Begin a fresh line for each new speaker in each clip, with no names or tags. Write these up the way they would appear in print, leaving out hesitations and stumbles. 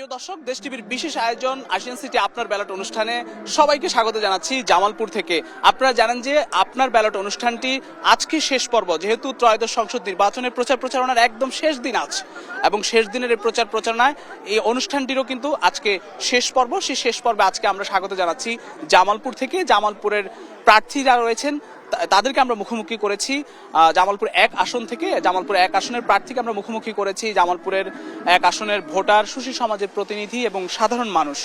প্রিয় দর্শক, দেশ টিভির বিশেষ আয়োজন আশিয়ান সিটি আপনার ব্যালট অনুষ্ঠানে সবাইকে স্বাগত জানাচ্ছি জামালপুর থেকে। আপনারা জানেন যে আপনার ব্যালট অনুষ্ঠানটি আজকে শেষ পর্ব, যেহেতু ত্রয়োদশ সংসদ নির্বাচনের প্রচারণার একদম শেষ দিন আজ, এবং শেষ দিনের এই প্রচারণায় এই অনুষ্ঠানটিরও কিন্তু আজকে শেষ পর্ব। সেই শেষ পর্বে আজকে আমরা স্বাগত জানাচ্ছি জামালপুর থেকে। জামালপুরের প্রার্থী যারা রয়েছেন তাদেরকে আমরা মুখোমুখি করেছি। জামালপুর 1 আসন থেকে জামালপুর 1 আসনের প্রার্থীকে আমরা মুখোমুখি করেছি। জামালপুরের 1 আসনের ভোটার, সুশীল সমাজের প্রতিনিধি এবং সাধারণ মানুষ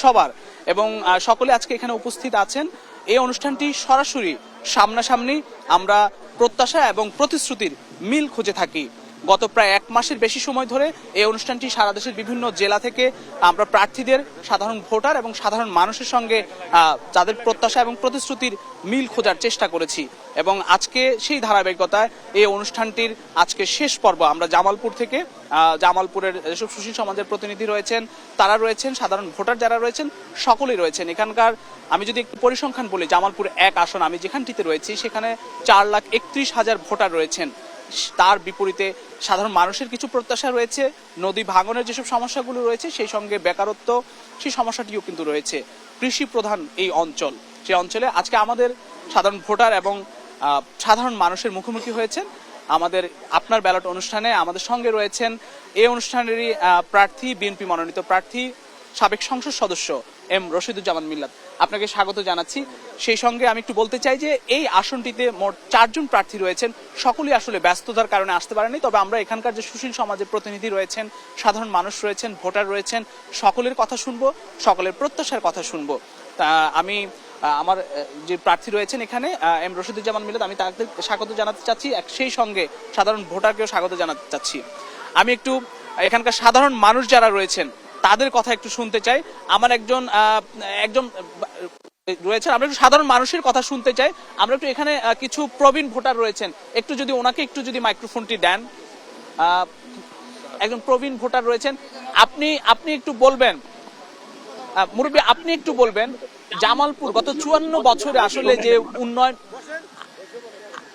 সবার, এবং সকলে আজকে এখানে উপস্থিত আছেন। এই অনুষ্ঠানটি সরাসরি সামনাসামনি আমরা প্রত্যাশা এবং প্রতিশ্রুতির মিল খুঁজে থাকি। গত প্রায় 1 মাসের বেশি সময় ধরে এই অনুষ্ঠানটি সারা দেশের বিভিন্ন জেলা থেকে আমরা প্রার্থীদের, সাধারণ ভোটার এবং সাধারণ মানুষের সঙ্গে তাদের প্রত্যাশা এবং প্রতিশ্রুতির মিল খোঁজার চেষ্টা করেছি, এবং আজকে সেই ধারাবাহিকতায় এই অনুষ্ঠানটির আজকে শেষ পর্ব। আমরা জামালপুর থেকে, জামালপুরের যেসব সুশীল সমাজের প্রতিনিধি রয়েছেন তারা রয়েছেন, সাধারণ ভোটার যারা রয়েছেন সকলেই রয়েছেন এখানকার। আমি যদি একটু পরিসংখ্যান বলি, জামালপুর 1 আসন আমি যেখানটিতে রয়েছি সেখানে 4,31,000 ভোটার রয়েছেন। তার বিপরীতে সাধারণ মানুষের কিছু প্রত্যাশা রয়েছে, নদী ভাঙনের যেসব সমস্যাগুলো রয়েছে সেই সঙ্গে বেকারত্ব, সেই সমস্যাটিও কিন্তু রয়েছে। কৃষি প্রধান এই অঞ্চল, সেই অঞ্চলে আজকে আমাদের সাধারণ ভোটার এবং সাধারণ মানুষের মুখোমুখি হয়েছেন আমাদের আপনার ব্যালট অনুষ্ঠানে। আমাদের সঙ্গে রয়েছেন এই অনুষ্ঠানেরই প্রার্থী, বিএনপি মনোনীত প্রার্থী, সাবেক সংসদ সদস্য এম রশিদুজ্জামান মিল্লাত। আপনাকে স্বাগত জানাচ্ছি। সেই সঙ্গে আমি একটু বলতে চাই যে এই আসনটিতে মোট 4 জন প্রার্থী রয়েছেন। সকলেই আসলে ব্যস্ততার কারণে আসতে পারেনি, তবে আমরা এখানকার যে সুশীল সমাজের প্রতিনিধি রয়েছেন, সাধারণ মানুষ রয়েছেন, ভোটার রয়েছেন, সকলের কথা শুনবো, সকলের প্রত্যাশার কথা শুনবো। তা আমি আমার যে প্রার্থী রয়েছেন এখানে এম রশিদুজ্জামান মিল্লাত, আমি তাদের স্বাগত জানাতে চাচ্ছি, সেই সঙ্গে সাধারণ ভোটারকেও স্বাগত জানাতে চাচ্ছি। আমি একটু এখানকার সাধারণ মানুষ যারা রয়েছেন তাদের কথা একটু শুনতে চাই। আমার একজন রয়েছেন, আমরা একটু সাধারণ মানুষের কথা শুনতে চাই। আমরা একটু এখানে কিছু প্রবীণ ভোটার রয়েছেন, একটু যদি ওনাকে একটু যদি মাইক্রোফোনটি দেন। একজন প্রবীণ ভোটার রয়েছেন, আপনি একটু বলবেন, মুরব্বী আপনি একটু বলবেন জামালপুর গত 54 বছরে আসলে যে উন্নয়ন,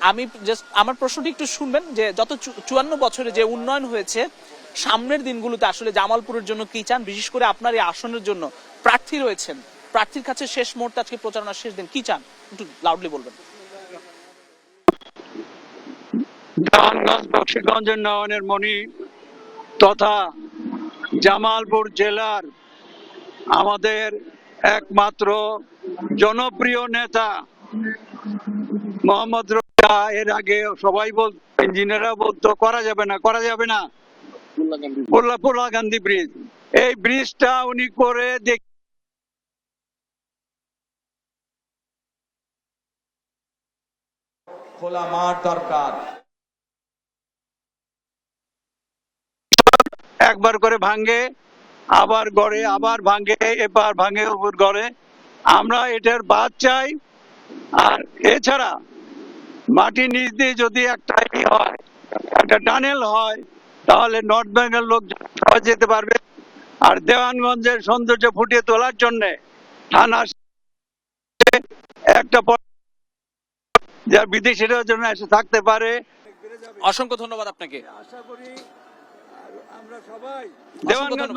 আমি জাস্ট আমার প্রশ্নটি একটু শুনবেন, যে যত 54 বছরে যে উন্নয়ন হয়েছে, সামনের দিনগুলোতে আসলে জামালপুরের জন্য কি চান? বিশেষ করে আপনার এই আসনের জন্য প্রার্থী রয়েছেন, প্রার্থীর কাছে শেষ মুহূর্তে আজকে প্রচারণার শেষ দিন, কি চান একটু লাউডলি বলবেন।
দেওয়ানগঞ্জ বক্সিগঞ্জ উন্নয়নের মণি তথা জামালপুর জেলার আমাদের একমাত্র জনপ্রিয় নেতা মোহাম্মদ রফিক, এর আগে সবাই বলতো, ইঞ্জিনিয়াররা বলতো করা যাবে না পোলা গান্ধী ব্রিজ, এই ব্রিজটা উনি করে
খোলা মাঠ দরকার।
একবার করে ভাঙ্গে, আবার গড়ে, আবার ভাঙ্গে, এবার ভাঙ্গে, উপর গড়ে। আমরা এটার বাদ চাই। আর এছাড়া মাটির নিচ দিয়ে যদি একটা টানেল হয়, তাহলে নর্থ বেঙ্গল লোক সবাই যেতে পারবে। আর দেওয়ানগঞ্জের সৌন্দর্য ফুটিয়ে তোলার জন্য থানা একটা যা বিদেশিরা জন্য এসে থাকতে পারে।
অসংখ্য ধন্যবাদ আপনাকে।
আশা করি আমরা সবাই দেওয়ানগঞ্জ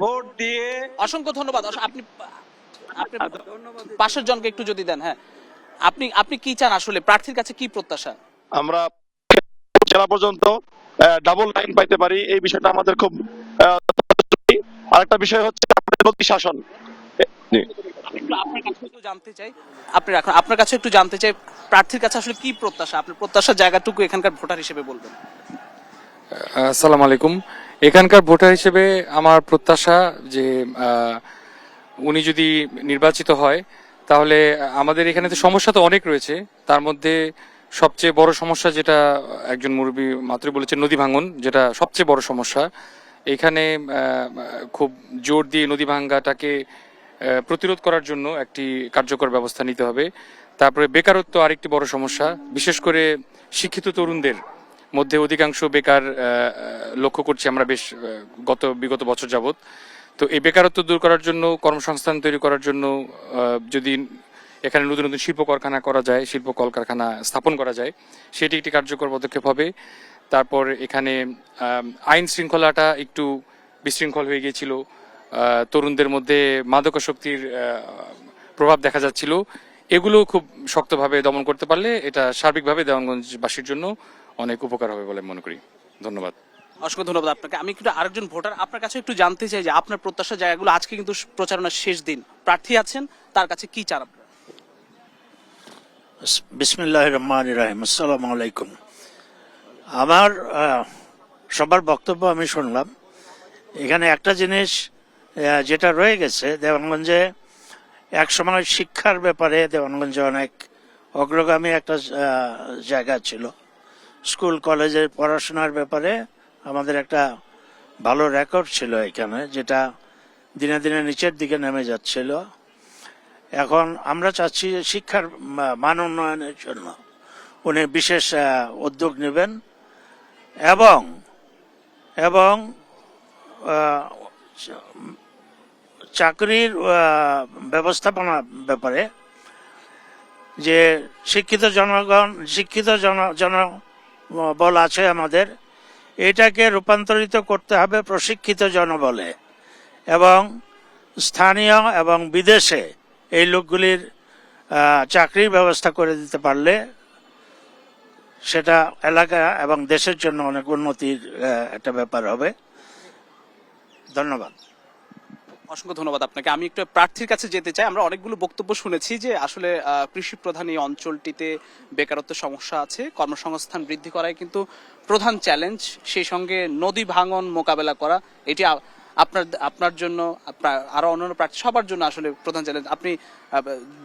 ভোট দিয়ে।
অসংখ্য ধন্যবাদ। আপনি পাশের জনকে একটু যদি দেন। হ্যাঁ, আপনি কি চান, আসলে প্রার্থীর কাছে কি প্রত্যাশা?
আমরা জেলা পর্যন্ত ডাবল লাইন পাইতে পারি, এই বিষয়টা আমাদের খুব। আরেকটা বিষয় হচ্ছে আমাদের শাসন।
আপনার কাছে একটু জানতে চাই প্রার্থীর কাছে আসলে কি প্রত্যাশা, আপনার প্রত্যাশার জায়গাটুকু এখানকার ভোটার হিসেবে বলবেন।
আসসালামু আলাইকুম। এখানকার ভোটার হিসেবে আমার প্রত্যাশা যে উনি যদি নির্বাচিত হয় তাহলে আমাদের এখানে তো সমস্যা তো অনেক রয়েছে, তার মধ্যে সবচেয়ে বড় সমস্যা যেটা একজন মুরব্বী মাত্রই বলেছেন, নদী ভাঙন, যেটা সবচেয়ে বড় সমস্যা। এখানে খুব জোর দিয়ে নদী ভাঙ্গাটাকে প্রতিরোধ করার জন্য একটি কার্যকর ব্যবস্থা নিতে হবে। তারপরে বেকারত্ব আরেকটি বড় সমস্যা, বিশেষ করে শিক্ষিত তরুণদের মধ্যে অধিকাংশ বেকার লক্ষ্য করছি আমরা বেশ বিগত বছর যাবত। তো এই বেকারত্ব দূর করার জন্য, কর্মসংস্থান তৈরি করার জন্য যদি এখানে নতুন নতুন শিল্প কারখানা করা যায়, শিল্প কলকারখানা স্থাপন করা যায়, সেটি একটি কার্যকর পদক্ষেপ হবে। তারপর এখানে আইন শৃঙ্খলাটা একটু বিশৃঙ্খল হয়ে গিয়েছিল, তরুণদের মধ্যে মাদকাসক্তির প্রভাব দেখা যাচ্ছিল, এগুলো খুব শক্তভাবে দমন করতে পারলে এটা সার্বিকভাবে দেওয়ানগঞ্জবাসীর জন্য অনেক উপকার হবে বলে মনে করি। ধন্যবাদ।
অসংখ্য ধন্যবাদ আপনাকে। আমি কিন্তু আরেকজন ভোটার, আপনার কাছে একটু জানতে চাই যে আপনার প্রত্যাশা জায়গাগুলো, আজকে কিন্তু প্রচারণার শেষ দিন, প্রার্থী আছেন, তার কাছে কি চান আপনারা?
বিসমিল্লাহ রহমান রাহিম। আসসালামু আলাইকুম। আমার সবার বক্তব্য আমি শুনলাম। এখানে একটা জিনিস যেটা রয়ে গেছে, দেওয়ানগঞ্জে এক সময় শিক্ষার ব্যাপারে দেওয়ানগঞ্জে অনেক অগ্রগামী একটা জায়গা ছিল। স্কুল কলেজের পড়াশোনার ব্যাপারে আমাদের একটা ভালো রেকর্ড ছিল এখানে, যেটা দিনে দিনে নিচের দিকে নেমে যাচ্ছিল। এখন আমরা চাচ্ছি যে শিক্ষার মান উন্নয়নের জন্য উনি বিশেষ উদ্যোগ নেবেন এবং এবং চাকরির ব্যবস্থাপনা ব্যাপারে যে শিক্ষিত জনবল আছে আমাদের, এটাকে রূপান্তরিত করতে হবে প্রশিক্ষিত জনবলে, এবং স্থানীয় এবং বিদেশে এই লোকগুলির চাকরির ব্যবস্থা করে দিতে পারলে সেটা এলাকা এবং দেশের জন্য অনেক উন্নতির একটা ব্যাপার হবে। ধন্যবাদ।
অসংখ্য ধন্যবাদ আপনাকে। আমি একটু প্রার্থীর কাছে যেতে চাই। আমরা অনেকগুলো বক্তব্য শুনেছি যে আসলে কৃষি প্রধান এই অঞ্চলটিতে বেকারত্বের সমস্যা আছে, কর্মসংস্থান বৃদ্ধি করাই কিন্তু প্রধান চ্যালেঞ্জ, সেই সঙ্গে নদী ভাঙন মোকাবেলা করা, এটি আপনার জন্য, আপনার আরো অন্যান্য প্রার্থী সবার জন্য আসলে প্রধান চ্যালেঞ্জ। আপনি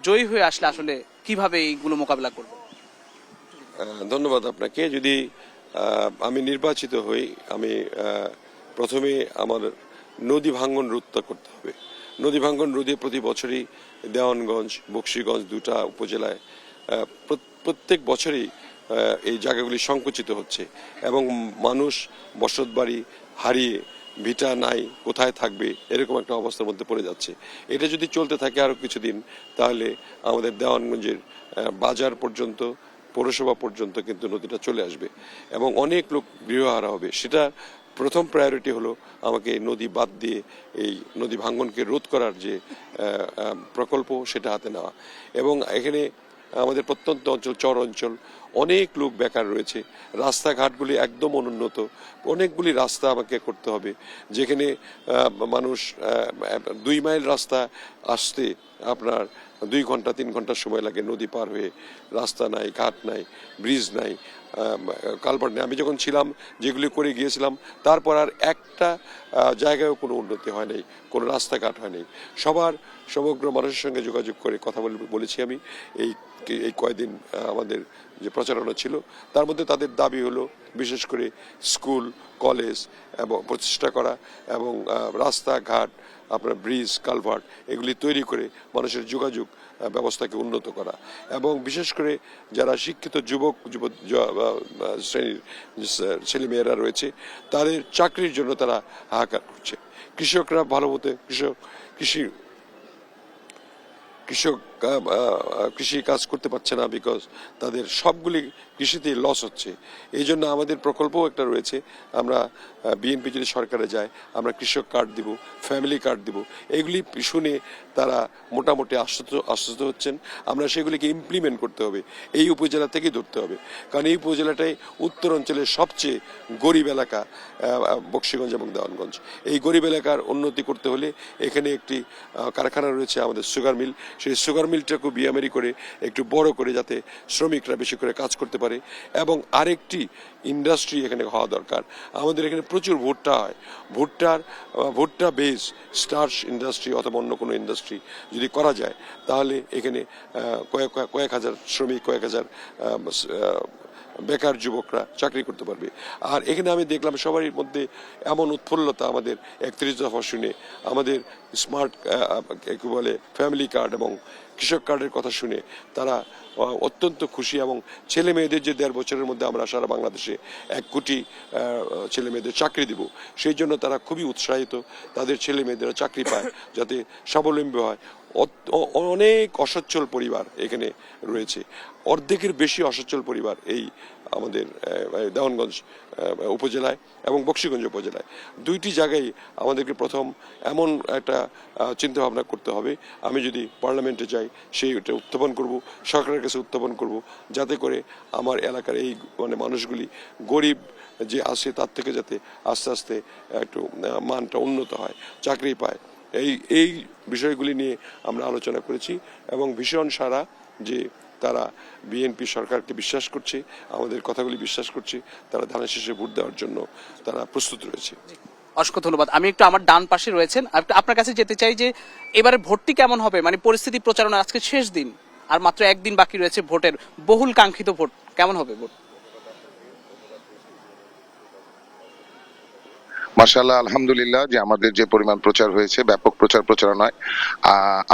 জয়ী হয়ে আসলে আসলে কিভাবে এইগুলো মোকাবেলা করবেন?
ধন্যবাদ আপনাকে। যদি আমি নির্বাচিত হই, আমি প্রথমে আমার নদী ভাঙ্গন রোধ করতে হবে। নদী ভাঙ্গন রোধে প্রতি বছরই দেওয়ানগঞ্জ, বকশীগঞ্জ দুটা উপজেলায় প্রত্যেক বছরই এই জায়গাগুলি সংকুচিত হচ্ছে এবং মানুষ বসতবাড়ি হারিয়ে ভিটা নাই, কোথায় থাকবে, এরকম একটা অবস্থার মধ্যে পড়ে যাচ্ছে। এটা যদি চলতে থাকে আরো কিছুদিন, তাহলে আমাদের দেওয়ানগঞ্জের বাজার পর্যন্ত, পৌরসভা পর্যন্ত কিন্তু নদীটা চলে আসবে এবং অনেক লোক গৃহহারা হবে। সেটা প্রথম প্রায়োরিটি হলো আমাকে নদী বাদ দিয়ে এই নদী ভাঙ্গনকে রোধ করার যে প্রকল্প, সেটা হাতে নেওয়া। এবং এখানে আমাদের প্রত্যন্ত অঞ্চল, চর অঞ্চল, অনেক লোক বেকার রয়েছে। রাস্তাঘাটগুলি একদম অনুন্নত, অনেকগুলি রাস্তা আমাকে করতে হবে, যেখানে মানুষ 2 মাইল রাস্তা আসতে আপনার 2 ঘন্টা 3 ঘন্টা সময় লাগে। নদী পার হয়ে রাস্তা নাই, ঘাট নাই, ব্রিজ নাই, কালভার্ট নেই। আমি যখন ছিলাম যেগুলি করে গিয়েছিলাম, তারপর আর একটা জায়গায়ও কোনো উন্নতি হয় নাই, কোনো রাস্তাঘাট হয় নাই। সমগ্র মানুষের সঙ্গে যোগাযোগ করে কথা বলেছি আমি এই কয়েকদিন আমাদের যে প্রচারণা ছিল, তার মধ্যে তাদের দাবি হলো বিশেষ করে স্কুল, কলেজ এবং প্রতিষ্ঠা করা এবং রাস্তাঘাট, আপনার ব্রিজ, কালভার্ট এগুলি তৈরি করে মানুষের যোগাযোগ ব্যবস্থাকে উন্নত করা এবং বিশেষ করে যারা শিক্ষিত যুবক শ্রেণীর ছেলেমেয়েরা রয়েছে, তাদের চাকরির জন্য তারা হাহাকার করছে। কৃষকরা ভালো মতো কৃষি কাজ করতে পারছে না, বিকজ তাদের সবগুলি কৃষিতেই লস হচ্ছে। এই জন্য আমাদের প্রকল্পও একটা রয়েছে। আমরা বিএনপি যদি সরকারে যায়, আমরা কৃষক কার্ড দিব, ফ্যামিলি কার্ড দিব। এগুলি শুনে তারা মোটামুটি আশ্বস্ত হচ্ছেন। আমরা সেগুলিকে ইমপ্লিমেন্ট করতে হবে, এই উপজেলা থেকেই ধরতে হবে, কারণ এই উপজেলাটাই উত্তর অঞ্চলের সবচেয়ে গরিব এলাকা, বকশীগঞ্জ এবং দেওয়ানগঞ্জ। এই গরিব এলাকার উন্নতি করতে হলে এখানে একটি কারখানা রয়েছে আমাদের সুগার মিল, সেই সুগার মিলটাকে বিয়ামারি করে একটু বড় করে যাতে শ্রমিকরা বেশি করে কাজ করতে পারে এবং আরেকটি ইন্ডাস্ট্রি এখানে হওয়া দরকার। আমাদের এখানে প্রচুর ভুট্টা হয়, ভুট্টা বেস স্টার্চ ইন্ডাস্ট্রি অথবা অন্য কোনো ইন্ডাস্ট্রি যদি করা যায়, তাহলে এখানে কয়েক হাজার শ্রমিক, কয়েক হাজার বেকার যুবকরা চাকরি করতে পারবে। আর এখানে আমি দেখলাম সবারই মধ্যে এমন উৎফুল্লতা, আমাদের 31 দফা শুনে, আমাদের স্মার্ট কি বলে ফ্যামিলি কার্ড এবং কৃষক কার্ডের কথা শুনে তারা অত্যন্ত খুশি এবং ছেলে মেয়েদের যে 1.5 বছরের মধ্যে আমরা সারা বাংলাদেশে 1 কোটি ছেলে মেয়েদের চাকরি দিব, সেই জন্য তারা খুবই উৎসাহিত। তাদের ছেলে মেয়েদেরা চাকরি পায়, যাতে স্বাবলম্বী হয়। অনেক অসচ্ছল পরিবার এখানে রয়েছে, অর্ধেকের বেশি অসচ্ছল পরিবার এই আমাদের দেওয়ানগঞ্জ উপজেলায় এবং বকশীগঞ্জ উপজেলায়, দুইটি জায়গায় আমাদেরকে প্রথম এমন একটা চিন্তা ভাবনা করতে হবে, আমি যদি পার্লামেন্টে যাই সেইটা উত্থাপন করব, সরকারের কাছে উত্থাপন করব, যাতে করে আমার এলাকার এই মানে মানুষগুলি গরিব যে আছে তার থেকে যাতে আস্তে আস্তে একটু মানটা উন্নত হয়, চাকরি পায়। এই বিষয়গুলি নিয়ে আমরা আলোচনা করেছি এবং ভীষণ সারা যে তারা বিএনপি সরকারকে বিশ্বাস করছে, আমাদের কথাগুলি বিশ্বাস করছে, তারা ধানের শীষে ভোট দেওয়ার জন্য তারা প্রস্তুত রয়েছে।
অসংখ্য ধন্যবাদ। আমি একটু আমার ডান পাশে রয়েছেন, আপনার কাছে যেতে চাই যে এবারে ভোটটি কেমন হবে, মানে পরিস্থিতি প্রচারণা আজকে শেষ দিন আর মাত্র একদিন বাকি রয়েছে ভোটের, বহুল কাঙ্ক্ষিত ভোট, কেমন হবে ভোট?
মাশাআল্লাহ, আলহামদুলিল্লাহ যে আমাদের যে পরিমাণ প্রচার হয়েছে, ব্যাপক প্রচারণায়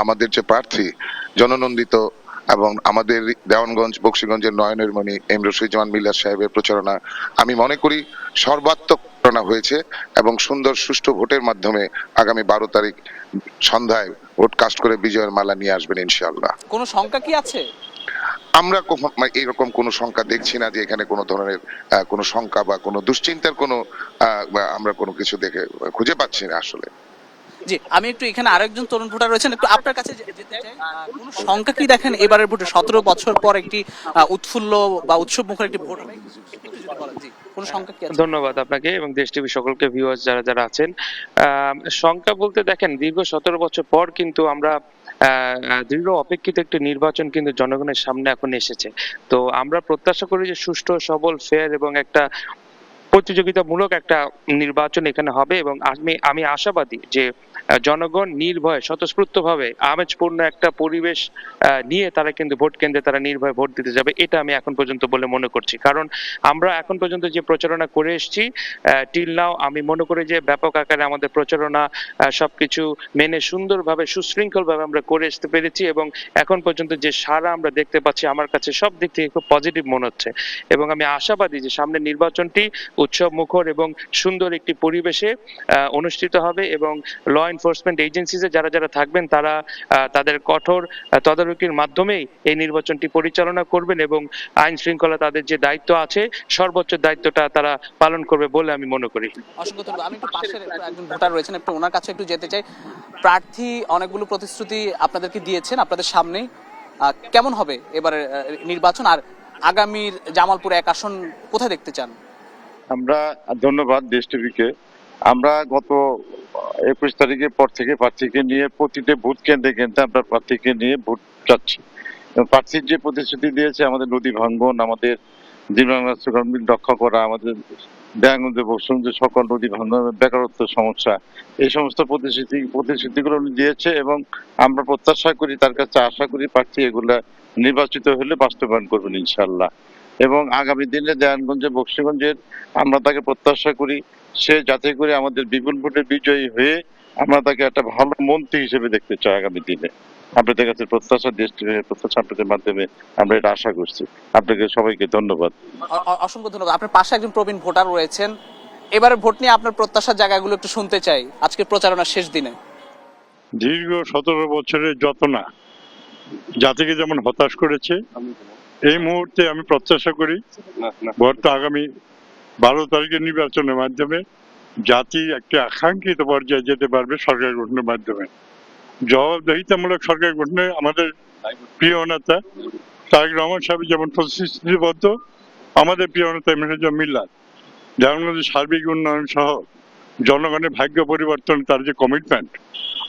আমাদের যে প্রার্থী জননন্দিত এবং আমাদের দেওয়ানগঞ্জ বকশীগঞ্জের নয়নের মণি এম রশিদুজ্জামান মিল্লাত সাহেবের প্রচারণা আমি মনে করি সর্বাত্মক প্রচারণা হয়েছে এবং সুন্দর সুষ্ঠু ভোটের মাধ্যমে আগামী 12 তারিখ সন্ধ্যায় ভোট কাস্ট করে বিজয়ের মালা নিয়ে আসবেন ইনশাআল্লাহ।
কোনো শঙ্কা কি আছে?
আমরা এরকম কোনো সংখ্যা দেখছি না যে এখানে কোনো ধরনের কোনো শঙ্কা বা কোনো দুশ্চিন্তার কোনো আমরা কোনো কিছু দেখে খুঁজে পাচ্ছি না আসলে।
জি, আমি একটু এখানে আরেকজন তরুণ ভোটার রয়েছেন, একটু আপনার কাছে যেতে চাই। কোনো শঙ্কা কি দেখেন এবারের ভোটে? 17 বছর পর একটি উৎফুল্ল বা উৎসব মুখর একটি ভোট হবে, একটু যদি বলেন। জি, কোনো শঙ্কা কি আছে?
ধন্যবাদ আপনাকে এবং দেশ টিভি সকলকে, ভিউয়ার্স যারা যারা আছেন। শঙ্কা বলতে দেখেন, দীর্ঘ 17 বছর পর কিন্তু আমরা দৃঢ় অপেক্ষিত একটি নির্বাচন কিন্তু জনগণের সামনে এখন এসেছে। তো আমরা প্রত্যাশা করি যে সুষ্ঠু, সবল, ফেয়ার এবং একটা প্রতিযোগিতামূলক একটা নির্বাচন এখানে হবে এবং আমি আশাবাদী যে জনগণ নির্ভয়ে স্বতঃস্ফূর্তভাবে আমেজপূর্ণ একটা পরিবেশ নিয়ে তারা কিন্তু ভোট কেন্দ্রে তারা নির্ভয়ে ভোট দিতে যাবে, এটা আমি এখন পর্যন্ত বলে মনে করছি। কারণ আমরা এখন পর্যন্ত যে প্রচারণা করে এসেছি টিল নাও, আমি মনে করি যে ব্যাপক আকারে আমাদের প্রচারণা সবকিছু মেনে সুন্দরভাবে সুশৃঙ্খলভাবে আমরা করে আসতে পেরেছি এবং এখন পর্যন্ত যে সারা আমরা দেখতে পাচ্ছি আমার কাছে সব দিক থেকে খুব পজিটিভ মনে হচ্ছে এবং আমি আশাবাদী যে সামনের নির্বাচনটি উৎসব মুখর এবং সুন্দর একটি পরিবেশে অনুষ্ঠিত হবে এবং ল এনফোর্সমেন্ট এজেন্সিসে যারা যারা থাকবেন তারা তাদের কঠোর তদারকির মাধ্যমেই এই নির্বাচনটি পরিচালনা করবেন এবং আইন শৃঙ্খলা তাদের যে দায়িত্ব আছে সর্বোচ্চ দায়িত্বটা তারা পালন করবে বলে আমি মনে করি।
অসংখ্য ধন্যবাদ। আমি একটু পাশের একজন ভোটার রয়েছেন, একটু ওনার কাছে একটু যেতে চাই। প্রার্থী অনেকগুলো প্রতিশ্রুতি আপনাদেরকে দিয়েছেন, আপনাদের সামনে কেমন হবে এবারে নির্বাচন, আর আগামীর জামালপুর 1 আসন কোথায় দেখতে চান?
আমরা ধন্যবাদ দেশ টিভিকে। আমরা গত 21 তারিখের পর থেকে প্রার্থীকে নিয়ে প্রতিটি ভোট কেন্দ্রে কেন্দ্রে আমরা প্রার্থীকে নিয়ে ভোট চাচ্ছি। প্রার্থীর যে প্রতিশ্রুতি দিয়েছে আমাদের নদী ভাঙ্গন, আমাদের জীবন রক্ষা করা, আমাদের দেওয়ানগঞ্জ বকশীগঞ্জ সকল নদী ভাঙ্গন, বেকারত্ব সমস্যা, এই সমস্ত প্রতিশ্রুতিগুলো উনি দিয়েছে এবং আমরা প্রত্যাশা করি, তার কাছে আশা করি প্রার্থী এগুলা নির্বাচিত হলে বাস্তবায়ন করবেন ইনশাআল্লাহ। এবং আগামী দিনে দেওয়ানগঞ্জে বকশীগঞ্জের আমরা তাকে প্রত্যাশা করি সে যাতে করে আমাদের বিপুল ভোটে বিজয়ী হয়ে আমরা তাকে একটা ভালো মন্ত্রী হিসেবে দেখতে চাই আগামী দিনে। আপনাদের কাছে প্রত্যাশা, দেশ প্রত্যাশা আপনাদের মাধ্যমে আমরা এটা আশা করছি। আপনাকে সবাইকে ধন্যবাদ।
অসংখ্য ধন্যবাদ। আপনার পাশে একজন প্রবীণ ভোটার রয়েছেন, এবারে ভোট নিয়ে আপনার প্রত্যাশার জায়গাগুলো একটু শুনতে চাই আজকে প্রচারণার শেষ দিনে।
দীর্ঘ 17 বছরের যতনা জাতিকে যেমন হতাশ করেছে, এই মুহূর্তে আমি প্রত্যাশা করি ভোট আগামী 12 তারিখের নির্বাচনের মাধ্যমে জাতি একটি আকাঙ্ক্ষিত পর্যায়ে যেতে পারবে সরকার গঠনের মাধ্যমে। জবাবদিহিতামূলক সরকার গঠনে আমাদের প্রিয় নেতা তারেক রহমান সাহেব যেমন প্রতিশ্রুতিবদ্ধ, আমাদের প্রিয় নেতা এম রশিদুজ্জামান মিল্লাত দেওয়ানগঞ্জের সার্বিক উন্নয়ন সহ জনগণের ভাগ্য পরিবর্তন, তার যে কমিটমেন্ট,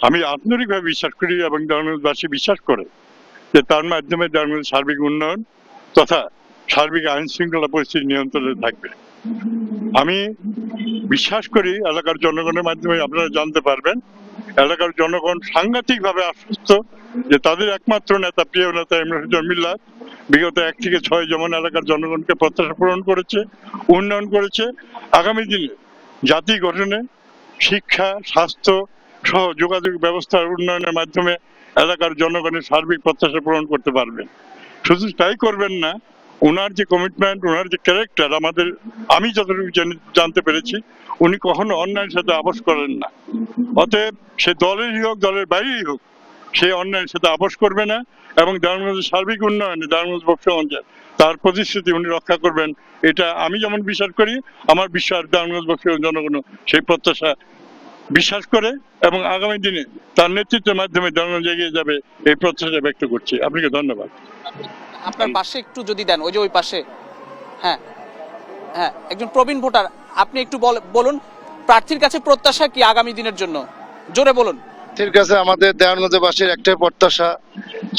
আমি আন্তরিকভাবে বিশ্বাস করি এবং দেওয়ানগঞ্জবাসী বিশ্বাস করে যে তার মাধ্যমে দেওয়ানগঞ্জের সার্বিক উন্নয়ন তথা সার্বিক আইন শৃঙ্খলা পরিস্থিতি নিয়ন্ত্রণে থাকবে। আমি বিশ্বাস করি এলাকার জনগণের মাধ্যমে আপনারা জানতে পারবেন এলাকার জনগণ সাংঘাতিকভাবে আশ্বস্ত যে তাদের একমাত্র নেতা, প্রিয় নেতা এম রশিদুজ্জামান মিল্লাত বিগত 1 থেকে 6 যেমন এলাকার জনগণকে প্রত্যাশা পূরণ করেছে, উন্নয়ন করেছে, আগামী দিনে জাতি গঠনে শিক্ষা, স্বাস্থ্য সহ যোগাযোগ ব্যবস্থার উন্নয়নের মাধ্যমে এলাকার জনগণের সার্বিক প্রত্যাশা পূরণ করতে পারবেন। শুধু তাই করবেন না, ওনার যে কমিটমেন্ট, ওনার যে ক্যারেক্টার, আমি যতটুকু জানতে পেরেছি উনি কখনো অন্যায়ের সাথে আপোষ করেন না। অতএব সে দলেরই হোক, দলের বাইরেই হোক,
সেই অন্যায়ের সাথে আপোষ করবে না এবং দেওয়ানগঞ্জের সার্বিক উন্নয়নে দেওয়ানগঞ্জ বক্সগঞ্জের তার প্রতিশ্রুতি উনি রক্ষা করবেন, এটা আমি যেমন বিশ্বাস করি, আমার বিশ্বাস দেওয়ানগঞ্জ বক্সগঞ্জ জনগণ সেই প্রত্যাশা বিশ্বাস করে এবং আগামী দিনে তার নেতৃত্বের মাধ্যমে দেওয়ানগঞ্জ এগিয়ে যাবে এই প্রত্যাশা ব্যক্ত করছি। আপনাকে ধন্যবাদ।
আপনার পাশে একটু যদি দেন, ওই যে ওই পাশে, হ্যাঁ হ্যাঁ, একজন প্রবীণ ভোটার, আপনি একটু বলুন প্রার্থীর কাছে প্রত্যাশা কি আগামী দিনের জন্য, জোরে বলুন।
ঠিক আছে, আমাদের দেওয়ানগঞ্জবাসীর একটাই প্রত্যাশা,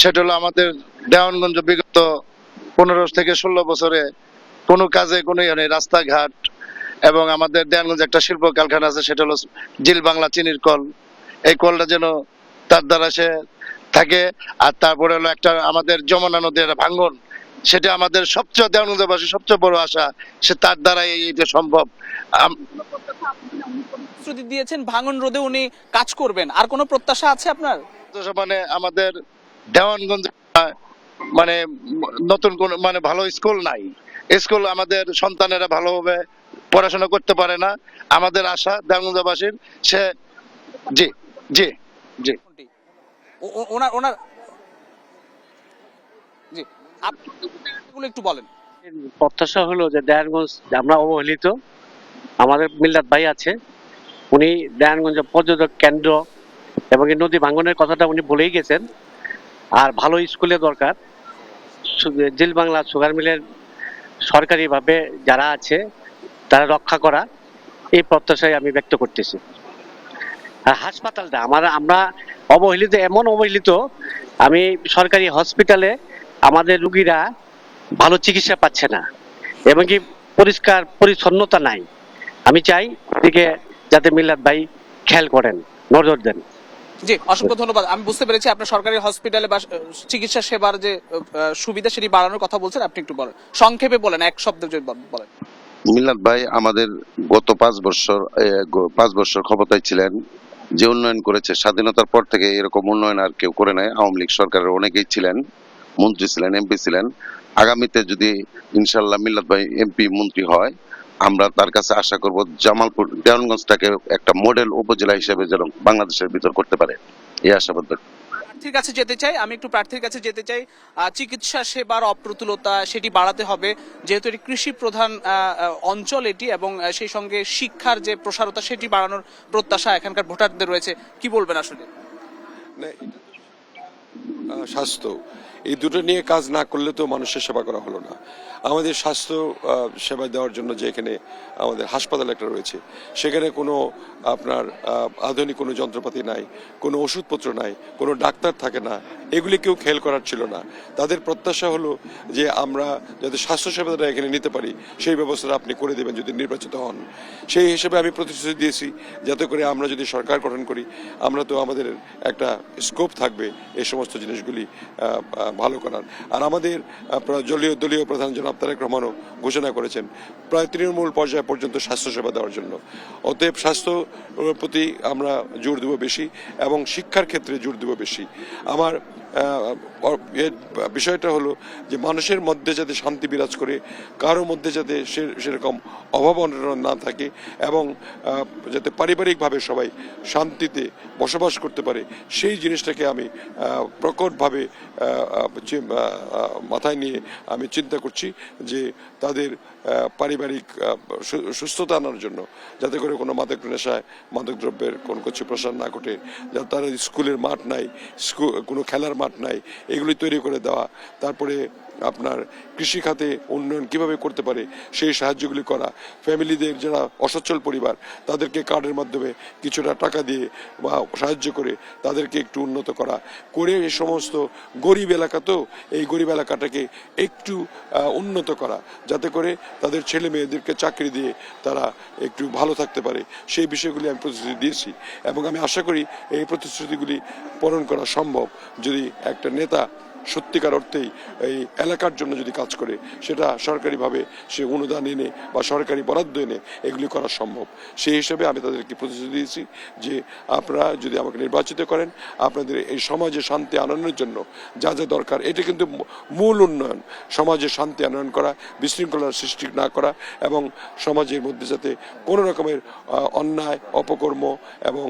সেটা হলো আমাদের দেওয়ানগঞ্জ বিগত 15 থেকে 16 বছরে কোনো কাজে কোনো রাস্তাঘাট এবং আমাদের দেওয়ানগঞ্জ একটা শিল্প কারখানা আছে, সেটা হলো জিল বাংলা চিনির কল। এই কলটা যেন তার দ্বারা সে থাকে। আর তারপরে হলো একটা আমাদের যমুনা নদীর ভাঙ্গন, সেটা আমাদের সবচেয়ে দেওয়ানগঞ্জবাসীর সবচেয়ে বড় আশা, সে তার দ্বারা এটা সম্ভব।
প্রতিশ্রুতি দিয়েছেন ভাঙন রোধে উনি কাজ করবেন, আর কোনো প্রত্যাশা আছে আপনার?
মানে আমাদের দেওয়ানগঞ্জ মানে নতুন কোন মানে ভালো স্কুল নাই, স্কুল আমাদের সন্তানেরা ভালোভাবে পড়াশোনা করতে পারে না। আমাদের আশা দেওয়ানগঞ্জবাসীর সে জি জি জি
ওনার ওনার জি, আপনি একটু বলেন।
প্রত্যাশা হলো যে দেয়ানগঞ্জ আমরা অবহেলিত, আমাদের মিল্লাত ভাই আছে, উনি দেয়ানগঞ্জ পর্যটক কেন্দ্র এবং এই নদী ভাঙ্গনের কথাটা উনি বলেই গেছেন। আর ভালো স্কুলের দরকার, জিল বাংলা সুগার মিলের সরকারিভাবে যারা আছে তারা রক্ষা করা, এই প্রত্যাশাই আমি ব্যক্ত করতেছি। আর হাসপাতালটা আমরা অবহেলিত, এমন অবহেলিত, আমি সরকারি হসপিটালে আমাদের রুগীরা ভালো চিকিৎসা পাচ্ছে না এবং কি পরিষ্কার পরিচ্ছন্নতা নাই। আমি চাই এদিকে যাতে মিল্লাত ভাই খেয়াল করেন, নজর দেন।
জি, অসংখ্য ধন্যবাদ। আমি বুঝতে পেরেছি আপনার সরকারি হসপিটালে বা চিকিৎসা সেবার যে সুবিধা সেটি বাড়ানোর কথা বলছেন, আপনি একটু বলেন, সংক্ষেপে বলেন, এক শব্দে যদি বলেন।
মিল্লাত ভাই আমাদের গত 5 বছর ক্ষমতায় ছিলেন, যে উন্নয়ন করেছে স্বাধীনতার পর থেকে এরকম উন্নয়ন আর কেউ করে নাই। আওয়ামী লীগ সরকারের অনেকেই ছিলেন, মন্ত্রী ছিলেন, এমপি ছিলেন। আগামীতে যদি ইনশাল্লাহ মিল্লাত ভাই এমপি মন্ত্রী হয়, আমরা তার কাছে আশা করব জামালপুর দেওয়ানগঞ্জটাকে একটা মডেল উপজেলা হিসেবে যেন বাংলাদেশের ভিতর করতে পারে, এই আশাবাদ।
প্রার্থীর কাছে যেতে চাই, আমি একটু প্রার্থীর কাছে যেতে চাই। চিকিৎসা সেবার অপ্রতুলতা সেটি বাড়াতে হবে, যেহেতু এটি কৃষি প্রধান অঞ্চল এটি, এবং সেই সঙ্গে শিক্ষার যে প্রসারতা সেটি বাড়ানোর প্রত্যাশা এখানকার ভোটারদের রয়েছে। কি বলবেন আসলে?
স্বাস্থ্য, এই দুটো নিয়ে কাজ না করলে তো মানুষের সেবা করা হলো না। আমাদের স্বাস্থ্য সেবা দেওয়ার জন্য যে এখানে আমাদের হাসপাতাল একটা রয়েছে, সেখানে কোনো আপনার আধুনিক কোনো যন্ত্রপাতি নাই, কোনো ওষুধপত্র নাই, কোনো ডাক্তার থাকে না, এগুলি কেউ খেয়াল করার ছিল না। তাদের প্রত্যাশা হলো যে আমরা যাতে স্বাস্থ্য সেবাটা এখানে নিতে পারি, সেই ব্যবস্থাটা আপনি করে দেবেন যদি নির্বাচিত হন। সেই হিসেবে আমি প্রতিশ্রুতি দিয়েছি, যাতে করে আমরা যদি সরকার গঠন করি, আমরা তো আমাদের একটা স্কোপ থাকবে এই সমস্ত জিনিসগুলি ভালো করার। আর আমাদের দলীয় প্রধান জনাব তারেক রহমানও ঘোষণা করেছেন প্রায় তৃণমূল পর্যায় পর্যন্ত স্বাস্থ্যসেবা দেওয়ার জন্য। অতএব স্বাস্থ্য প্রতি আমরা জোর দেব বেশি এবং শিক্ষার ক্ষেত্রে জোর দেব বেশি। আমার বিষয়টা হলো যে মানুষের মধ্যে যাতে শান্তি বিরাজ করে, কারো মধ্যে যাতে সেরকম অভাব অনটন না থাকে এবং যাতে পারিবারিকভাবে সবাই শান্তিতে বসবাস করতে পারে, সেই জিনিসটাকে আমি প্রকটভাবে মাথায় নিয়ে আমি চিন্তা করছি যে তাদের পারিবারিক সুস্থতা আনার জন্য, যাতে করে কোনো মাদক নেশায় মাদক দ্রব্যের কোনো কিছু প্রসার না ঘটে, যাতে তারা স্কুলের মাঠ নাই, কোনো খেলার মাঠ নাই, এগুলি তৈরি করে দেওয়া। তারপরে আপনার কৃষি খাতে উন্নয়ন কিভাবে করতে পারে সেই সাহায্যগুলি করা, ফ্যামিলিদের যারা অসচ্ছল পরিবার তাদেরকে কার্ডের মাধ্যমে কিছুটা টাকা দিয়ে বা সাহায্য করে তাদেরকে একটু উন্নত করা, করে এই সমস্ত গরিব এলাকাতেও এই গরিব এলাকাটাকে একটু উন্নত করা, যাতে করে তাদের ছেলে মেয়েদেরকে চাকরি দিয়ে তারা একটু ভালো থাকতে পারে, সেই বিষয়গুলি আমি প্রতিশ্রুতি দিয়েছি। এবং আমি আশা করি এই প্রতিশ্রুতিগুলি পূরণ করা সম্ভব যদি একটা নেতা সত্যিকার অর্থেই এই এলাকার জন্য যদি কাজ করে, সেটা সরকারিভাবে সে অনুদান এনে বা সরকারি বরাদ্দ এনে এগুলি করা সম্ভব। সেই হিসেবে আমি তাদেরকে প্রতিশ্রুতি দিয়েছি যে আপনারা যদি আমাকে নির্বাচিত করেন, আপনাদের এই সমাজে শান্তি আনয়নের জন্য যা যা দরকার, এটা কিন্তু মূল উন্নয়ন, সমাজে শান্তি আনয়ন করা, বিশৃঙ্খলার সৃষ্টি না করা এবং সমাজের মধ্যে যাতে কোনো রকমের অন্যায়, অপকর্ম এবং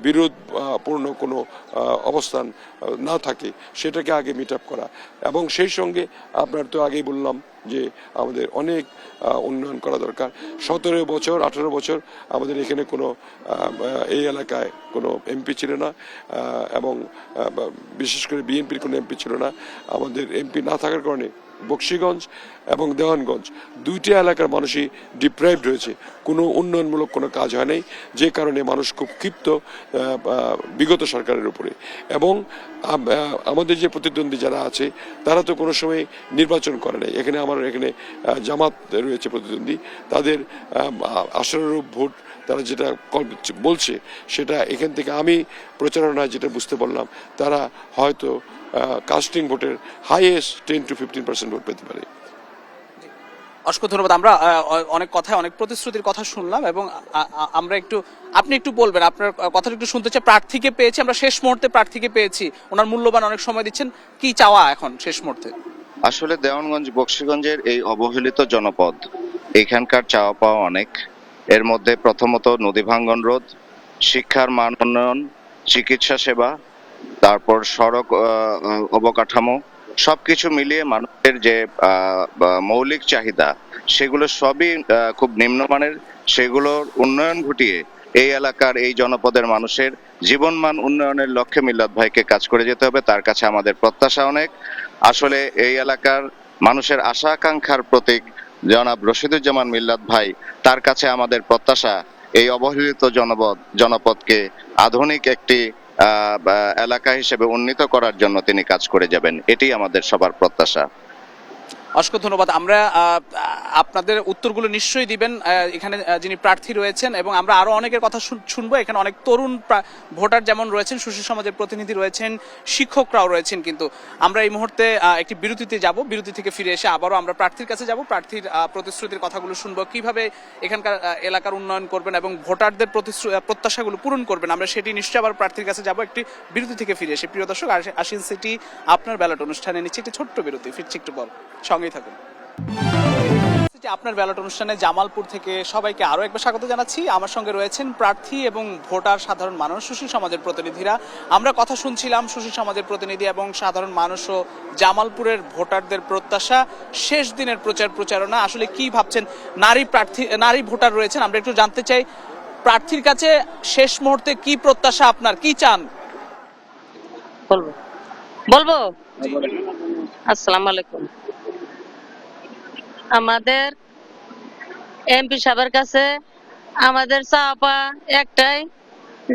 বিরোধপূর্ণ কোনো অবস্থান না থাকে, সেটাকে আগে মিট আপ করা। এবং সেই সঙ্গে আপনার তো আগেই বললাম যে আমাদের অনেক উন্নয়ন করা দরকার। 17 বছর 18 বছর আমাদের এখানে কোনো এই এলাকায় কোনো এমপি ছিল না, এবং বিশেষ করে বিএনপির কোনো এমপি ছিল না। আমাদের এমপি না থাকার কারণে বকশীগঞ্জ এবং দেওয়ানগঞ্জ দুইটি এলাকার মানুষই ডিপ্রাইভড রয়েছে, কোনো উন্নয়নমূলক কোনো কাজ হয় নাই, যে কারণে মানুষ খুব ক্ষিপ্ত বিগত সরকারের উপরে। এবং আমাদের যে প্রতিদ্বন্দ্বী যারা আছে তারা তো কোনো সময় নির্বাচন করে নাই। এখানে জামাত রয়েছে প্রতিদ্বন্দ্বী, তাদের আশানুরূপ ভোট তারা যেটা বলছে সেটা এখান থেকে আমি প্রচারণায় যেটা বুঝতে পারলাম, তারা হয়তো কাস্টিং ভোটের হাইয়েস্ট 10 to 15% ভোট পেতে পারে।
অসংখ্য ধন্যবাদ। আমরা অনেক কথায় অনেক প্রতিশ্রুতির কথা শুনলাম এবং আমরা আপনি একটু বলবেন, আপনার কথাটা একটু শুনতে চাই। প্রার্থীকে পেয়েছি আমরা, শেষ মুহূর্তে প্রার্থীকে পেয়েছি, ওনার মূল্যবান অনেক সময় দিচ্ছেন, কি চাওয়া এখন শেষ মুহূর্তে?
আসলে দেওয়ানগঞ্জ বকশীগঞ্জের এই অবহেলিত জনপদ, এখানকার চাওয়া পাওয়া অনেক। এর মধ্যে প্রথমত নদী ভাঙ্গন রোধ, শিক্ষার মান উন্নয়ন, চিকিৎসা সেবা, তারপর সড়ক অবকাঠামো, সবকিছু মিলিয়ে মানুষের যে মৌলিক চাহিদা সেগুলো সবই খুব নিম্নমানের। সেগুলোর উন্নয়ন ঘটিয়ে এই এলাকার এই জনপদের মানুষের জীবনমান উন্নয়নের লক্ষ্যে মিল্লাত ভাইকে কাজ করে যেতে হবে। তার কাছে আমাদের প্রত্যাশা অনেক। আসলে এই এলাকার মানুষের আশা আকাঙ্ক্ষার প্রতীক জনাব রশিদুজ্জামান মিল্লাত ভাই, তার কাছে আমাদের প্রত্যাশা এই অবহেলিত জনপদকে আধুনিক একটি এলাকা হিসেবে উন্নীত করার জন্য তিনি কাজ করে যাবেন, এটি আমাদের সবার প্রত্যাশা।
অসংখ্য ধন্যবাদ। আমরা আপনাদের উত্তরগুলো নিশ্চয়ই দিবেন এখানে যিনি প্রার্থী রয়েছেন, এবং আমরা আরো অনেকের কথা শুনবো। এখানে অনেক তরুণ ভোটার যেমন রয়েছেন, সুশীল সমাজের প্রতিনিধি রয়েছেন, শিক্ষকরাও রয়েছেন। কিন্তু আমরা এই মুহূর্তে একটি বিরতিতে যাব, বিরতি থেকে ফিরে এসে আবারও আমরা প্রার্থীর কাছে যাব, প্রার্থীর প্রতিশ্রুতির কথাগুলো শুনবো, কিভাবে এখানকার এলাকার উন্নয়ন করবেন এবং ভোটারদের প্রত্যাশাগুলো পূরণ করবেন। আমরা সেটি নিশ্চয়ই আবার প্রার্থীর কাছে যাব একটি বিরতি থেকে ফিরে এসে। প্রিয় দর্শক, আশিয়ান সিটি আপনার ব্যালট অনুষ্ঠানে নিচ্ছে একটি ছোট্ট বিরতি, ফিরছি একটু পর, সঙ্গেই থাকুন। আপনার ব্যালট অনুষ্ঠানে জামালপুর থেকে সবাইকে আরো একবার স্বাগত জানাচ্ছি। আমার সঙ্গে রয়েছেন প্রার্থী এবং ভোটার, সাধারণ মানুষ, সুশীল সমাজের প্রতিনিধিরা। আমরা কথা শুনছিলাম সুশীল সমাজের প্রতিনিধি এবং সাধারণ মানুষ ও জামালপুরের ভোটারদের প্রত্যাশা, শেষ দিনের প্রচারণা। আসলে কি ভাবছেন নারী ভোটার রয়েছেন, আমরা একটু জানতে চাই প্রার্থীর কাছে শেষ মুহূর্তে কি প্রত্যাশা, আপনার কি চান?
বলবো আসসালামু আলাইকুম। আমাদের এমপি সাহেবের কাছে আমাদের চাপা একটাই,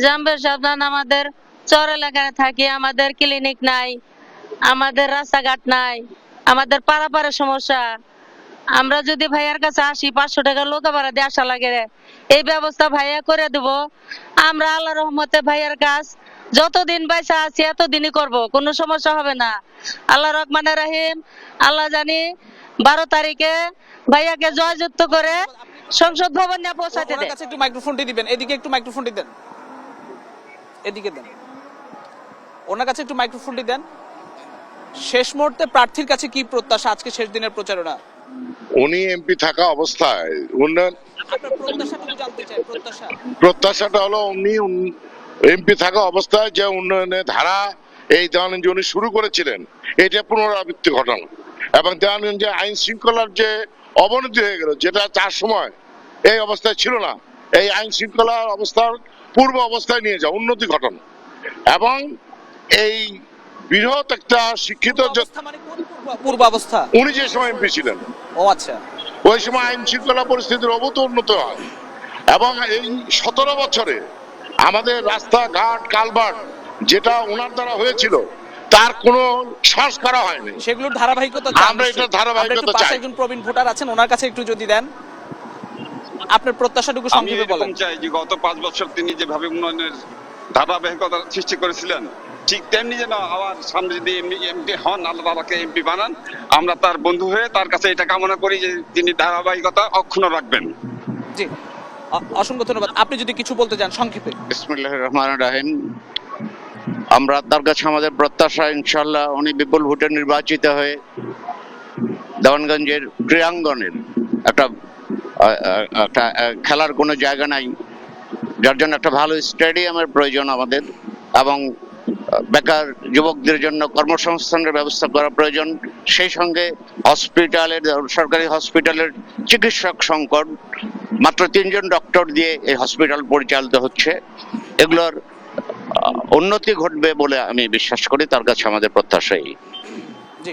জাম্বের সাবধান, আমাদের চর এলাকায় থাকি, আমাদের ক্লিনিক নাই, আমাদের রাস্তাঘাট নাই, আমাদের পারাপারের সমস্যা। আমরা যদি ভাইয়ার কাছে আসি 500 টাকা লোক ভাড়া দিয়ে আসা লাগে, এই ব্যবস্থা ভাইয়া করে দেব। আমরা আল্লাহ রহমতে ভাইয়ার কাজ যতদিন বাইসা আছি এতদিনই করব, কোনো সমস্যা হবে না। আল্লাহ রহমান রাহিম, আল্লাহ জানি 12 তারিখে ভাইয়াকে জয়যুক্ত করে সংসদ ভবন নিয়ে পৌঁছাতে দেন।
একটু মাইক্রোফোনটি দিবেন, এদিকে একটু মাইক্রোফোনটি দেন, এদিকে দেন, ওনার কাছে একটু মাইক্রোফোনটি দেন। শেষ মুহূর্তে প্রার্থীর কাছে কি প্রত্যাশা আজকে শেষ দিনের প্রচারণা?
উনি এমপি থাকা অবস্থায় উন্নয়ন,
প্রত্যাশাটুকু জানতে চাই।
প্রত্যাশাটা হলো উনি এমপি থাকা অবস্থায় যে উন্নয়নের ধারা এই দেওয়ানগঞ্জে উনি শুরু করেছিলেন, এটা পুনরাবৃত্তি ঘটানো এবং দেওয়ানগঞ্জে আইন শৃঙ্খলার যে অবনতি হয়ে গেল, যেটা তার সময় এই অবস্থায় ছিল না, এই আইন শৃঙ্খলার অবস্থার পূর্ব অবস্থায় নিয়ে যাওয়া, উন্নতি ঘটানো এবং এই বৃহৎ একটা শিক্ষিত
পূর্ব অবস্থা
উনি যে সময় এমপি ছিলেন,
ও আচ্ছা,
ওই সময় আইন শৃঙ্খলা পরিস্থিতির উন্নত হয় এবং এই 17 বছরে আমাদের রাস্তাঘাট কালভার্ট যেটা ওনার দ্বারা হয়েছিল তার কোনো শ্বাস করা হয়নি,
সেগুলোর ধারাবাহিকতা
আমরা এটা ধারাবাহিকতা চাই।
একজন প্রবীণ ভোটার আছেন, ওনার কাছে একটু যদি দেন আপনার প্রত্যাশাটুকু সংক্ষেপে বলেন।
চাই যে গত 5 বছর তিনি যেভাবে উন্নয়নের ধারাবাহিকতা সৃষ্টি করেছিলেন
ঠিক তেমনি যেন আবার সামনে যদি এমপি হন, আল্লাহ তাআলাকে এমপি বানান, আমরা তার বন্ধু হয়ে তার কাছে এটা কামনা করি যে তিনি ধারাবাহিকতা অক্ষুণ্ণ রাখবেন।
জি, অসংখ্য ধন্যবাদ। আপনি যদি কিছু বলতে চান সংক্ষেপে।
বিসমিল্লাহির রহমানির রহিম। আমরা তার কাছে আমাদের প্রত্যাশা, ইনশাআল্লাহ উনি বিপুল ভোটে নির্বাচিত হয়ে দেওয়ানগঞ্জের ক্রীড়াঙ্গনের একটা খেলার কোনো জায়গা নাই, যার জন্য একটা ভালো স্টেডিয়ামের প্রয়োজন আমাদের, এবং বেকার যুবকদের জন্য কর্মসংস্থানের ব্যবস্থা করা প্রয়োজন। সেই সঙ্গে হসপিটালের, সরকারি হসপিটালের চিকিৎসক সংকট, মাত্র 3 জন ডক্টর দিয়ে এই হসপিটাল পরিচালিত হচ্ছে। এগুলোর উন্নতি ঘটবে বলে আমি বিশ্বাস করি। তার কাছে আমাদের প্রত্যাশাই।
জি,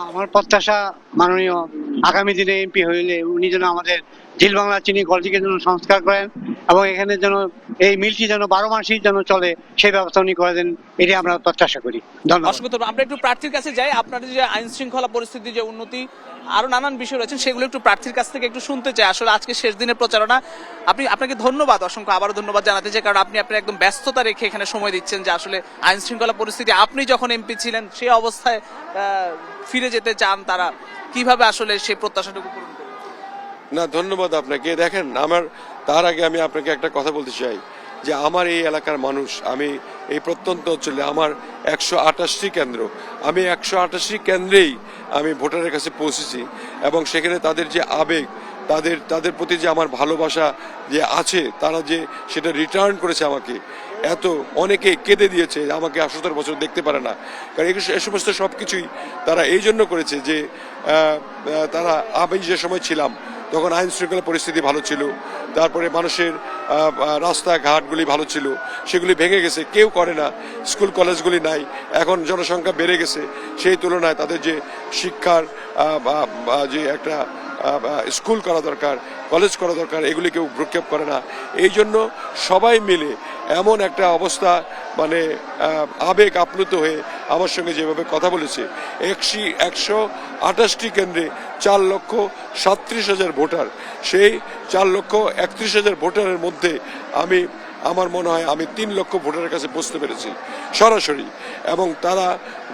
আমার প্রত্যাশা মাননীয় আগামী দিনে এমপি হইলে উনি যেন আমাদের ঝিল বাংলা চিনি কলটিকে যেন সংস্কার করেন এবং এখানে যেন এই মিলটি যেন 12 মাসই যেন চলে সেই ব্যবস্থা উনি করে দেন, এটি আমরা প্রত্যাশা করি। ধন্যবাদ।
অসংখ্য ধন্যবাদ। আমরা একটু প্রার্থীর কাছে যাই। আপনাদের যে আইন শৃঙ্খলা পরিস্থিতি, যে উন্নতি, আরো নানান বিষয় রয়েছে, সেগুলো একটু প্রার্থীর কাছ থেকে একটু শুনতে চাই। আসলে আজকে শেষ দিনের প্রচারণা, আপনাকে ধন্যবাদ, অসংখ্য আবারও ধন্যবাদ জানাতে চাই, কারণ আপনি আপনার একদম ব্যস্ততা রেখে এখানে সময় দিচ্ছেন। যে আসলে আইন শৃঙ্খলা পরিস্থিতি, আপনি যখন এমপি ছিলেন সেই অবস্থায় ফিরে যেতে চান, তারা কিভাবে আসলে সেই প্রত্যাশাটুকু পূরণ করবেন?
না, ধন্যবাদ আপনাকে। দেখেন, তার আগে আমি আপনাকে একটা কথা বলতে চাই যে আমার এই এলাকার মানুষ, আমি এই প্রত্যন্ত অঞ্চলে আমার 128টি কেন্দ্র, আমি 128টি কেন্দ্রেই আমি ভোটারের কাছে পৌঁছেছি, এবং সেখানে তাদের যে আবেগ, তাদের প্রতি যে আমার ভালোবাসা যে আছে, তারা যে সেটা রিটার্ন করেছে আমাকে। অনেকে কেঁদে দিয়েছে, আমাকে 17 বছর দেখতে পারে না, কারণ এই সমস্ত সব কিছুই তারা এই জন্য করেছে যে আমি যে সময় ছিলাম তখন আইন শৃঙ্খলা পরিস্থিতি ভালো ছিল, তারপরে মানুষের রাস্তাঘাটগুলি ভালো ছিল, সেগুলি ভেঙে গেছে, কেউ করে না, স্কুল কলেজগুলি নাই, এখন জনসংখ্যা বেড়ে গেছে, সেই তুলনায় তাদের যে শিক্ষার যে একটা স্কুল করা দরকার, কলেজ করা দরকার, এগুলি কেউ ভ্রুক্ষেপ করে না। এই জন্য সবাই মিলে এমন একটা অবস্থা, মানে আবেগ আপ্লুত হয়ে আমার সঙ্গে যেভাবে কথা বলেছে, 128টি কেন্দ্রে 4,37,000 ভোটার, সেই 4,31,000 ভোটারের মধ্যে আমার মনে হয় আমি 3 লক্ষ ভোটারের কাছে পৌঁছতে পেরেছি সরাসরি, এবং তারা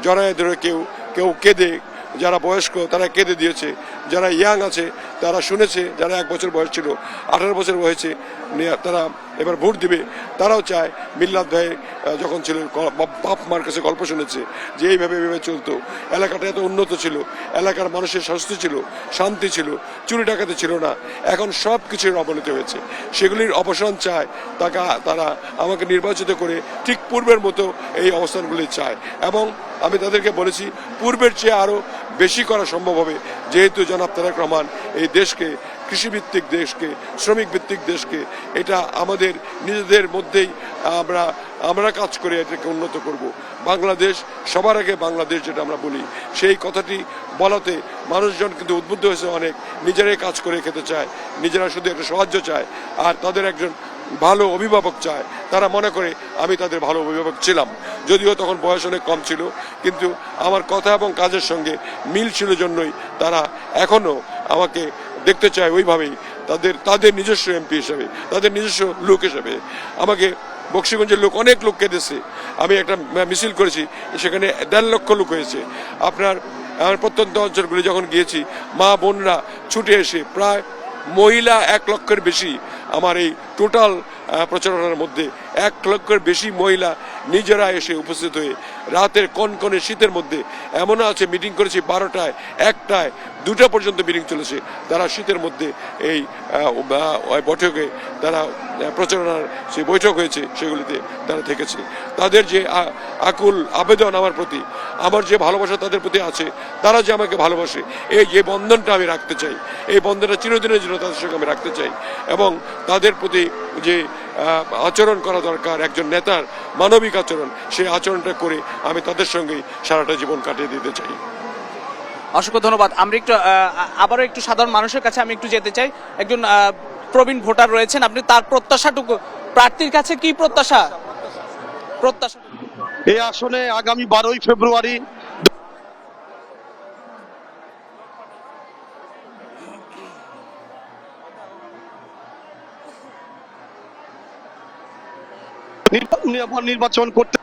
জড়ায় ধরে কেউ কেঁদে, যারা বয়স্ক তারা কেঁদে দিয়েছে, যারা ইয়াং আছে তারা শুনেছে, যারা 1 বছর বয়স ছিল 18 বছর হয়েছে তারা এবার ভোট দিবে, তারাও চায়। মিল্লাত ভাই যখন ছিল, বাপ মার কাছে গল্প শুনেছে যে এইভাবে চলতো, এলাকাটা এত উন্নত ছিল, এলাকার মানুষের স্বাস্থ্য ছিল, শান্তি ছিল, চুরি ডাকাতি ছিল না, এখন সব কিছুর অবনতি হয়েছে, সেগুলির অবসান চায়। তারা আমাকে নির্বাচিত করে ঠিক পূর্বের মতো এই অবস্থানগুলি চায়, এবং আমি তাদেরকে বলেছি পূর্বের চেয়ে আরও বেশি করা সম্ভব হবে, যেহেতু জনাব তারেক রহমান এই দেশকে, কৃষিভিত্তিক দেশকে, শ্রমিক ভিত্তিক দেশকে, এটা আমাদের নিজেদের মধ্যেই আমরা কাজ করে এটাকে উন্নত করব। বাংলাদেশ সবার আগে বাংলাদেশ, যেটা আমরা বলি, সেই কথাটি বলাতে মানুষজন কিন্তু উদ্বুদ্ধ হয়েছে অনেক, নিজেরাই কাজ করে খেতে চায়, নিজেরা শুধু একটা সাহায্য চায়, আর তাদের একজন ভালো অভিভাবক চায়। তারা মনে করে আমি তাদের ভালো অভিভাবক ছিলাম, যদিও তখন বয়স অনেক কম ছিল, কিন্তু আমার কথা এবং কাজের সঙ্গে মিল ছিল জন্যই তারা এখনো আমাকে দেখতে চায় ওইভাবেই, তাদের নিজস্ব এমপি হিসেবে, তাদের নিজস্ব লোক হিসেবে। আমাকে বক্সিগঞ্জের লোক, অনেক লোক কেঁদেছে। আমি একটা মিছিল করেছি, সেখানে 1.5 লক্ষ লোক হয়েছে। আমার প্রত্যন্ত অঞ্চলগুলি যখন গিয়েছি, মা বোনরা ছুটে এসে, প্রায় মহিলা 1 লক্ষের বেশি, আমার এই টোটাল প্রচারণার মধ্যে 1 লক্ষের বেশি মহিলা নিজেরা এসে উপস্থিত হয়ে রাতের কনকনে শীতের মধ্যে, এমনও আছে মিটিং করেছি 12টায়, 1টায়, 2টা পর্যন্ত মিটিং চলেছে। তারা শীতের মধ্যে এই বৈঠকে, তারা প্রচারণার যে বৈঠক হয়েছে সেগুলিতে তারা থেকেছে। তাদের যে আকুল আবেদন আমার প্রতি, আমার যে ভালোবাসা তাদের প্রতি আছে, তারা যে আমাকে ভালোবাসে, এই যে বন্ধনটা আমি রাখতে চাই, এই বন্ধনটা চিরদিনের জন্য তাদের সঙ্গে আমি রাখতে চাই, এবং তাদের প্রতি যে আচরণ করা দরকার একজন নেতার, মানবিক আচরণ, সেই আচরণটা করে আমি তাদের সঙ্গেই সারাটা জীবন কাটিয়ে দিতে চাই।
অসংখ্য ধন্যবাদ। আমরা একটু আবারও একটু সাধারণ মানুষের কাছে আমি একটু যেতে চাই। একজন প্রবীণ ভোটার রয়েছেন, আপনি তার প্রত্যাশাটুকু, প্রার্থীর কাছে কি প্রত্যাশা?
এই আসলে আগামী 12ই ফেব্রুয়ারি নির্বাচন করতে,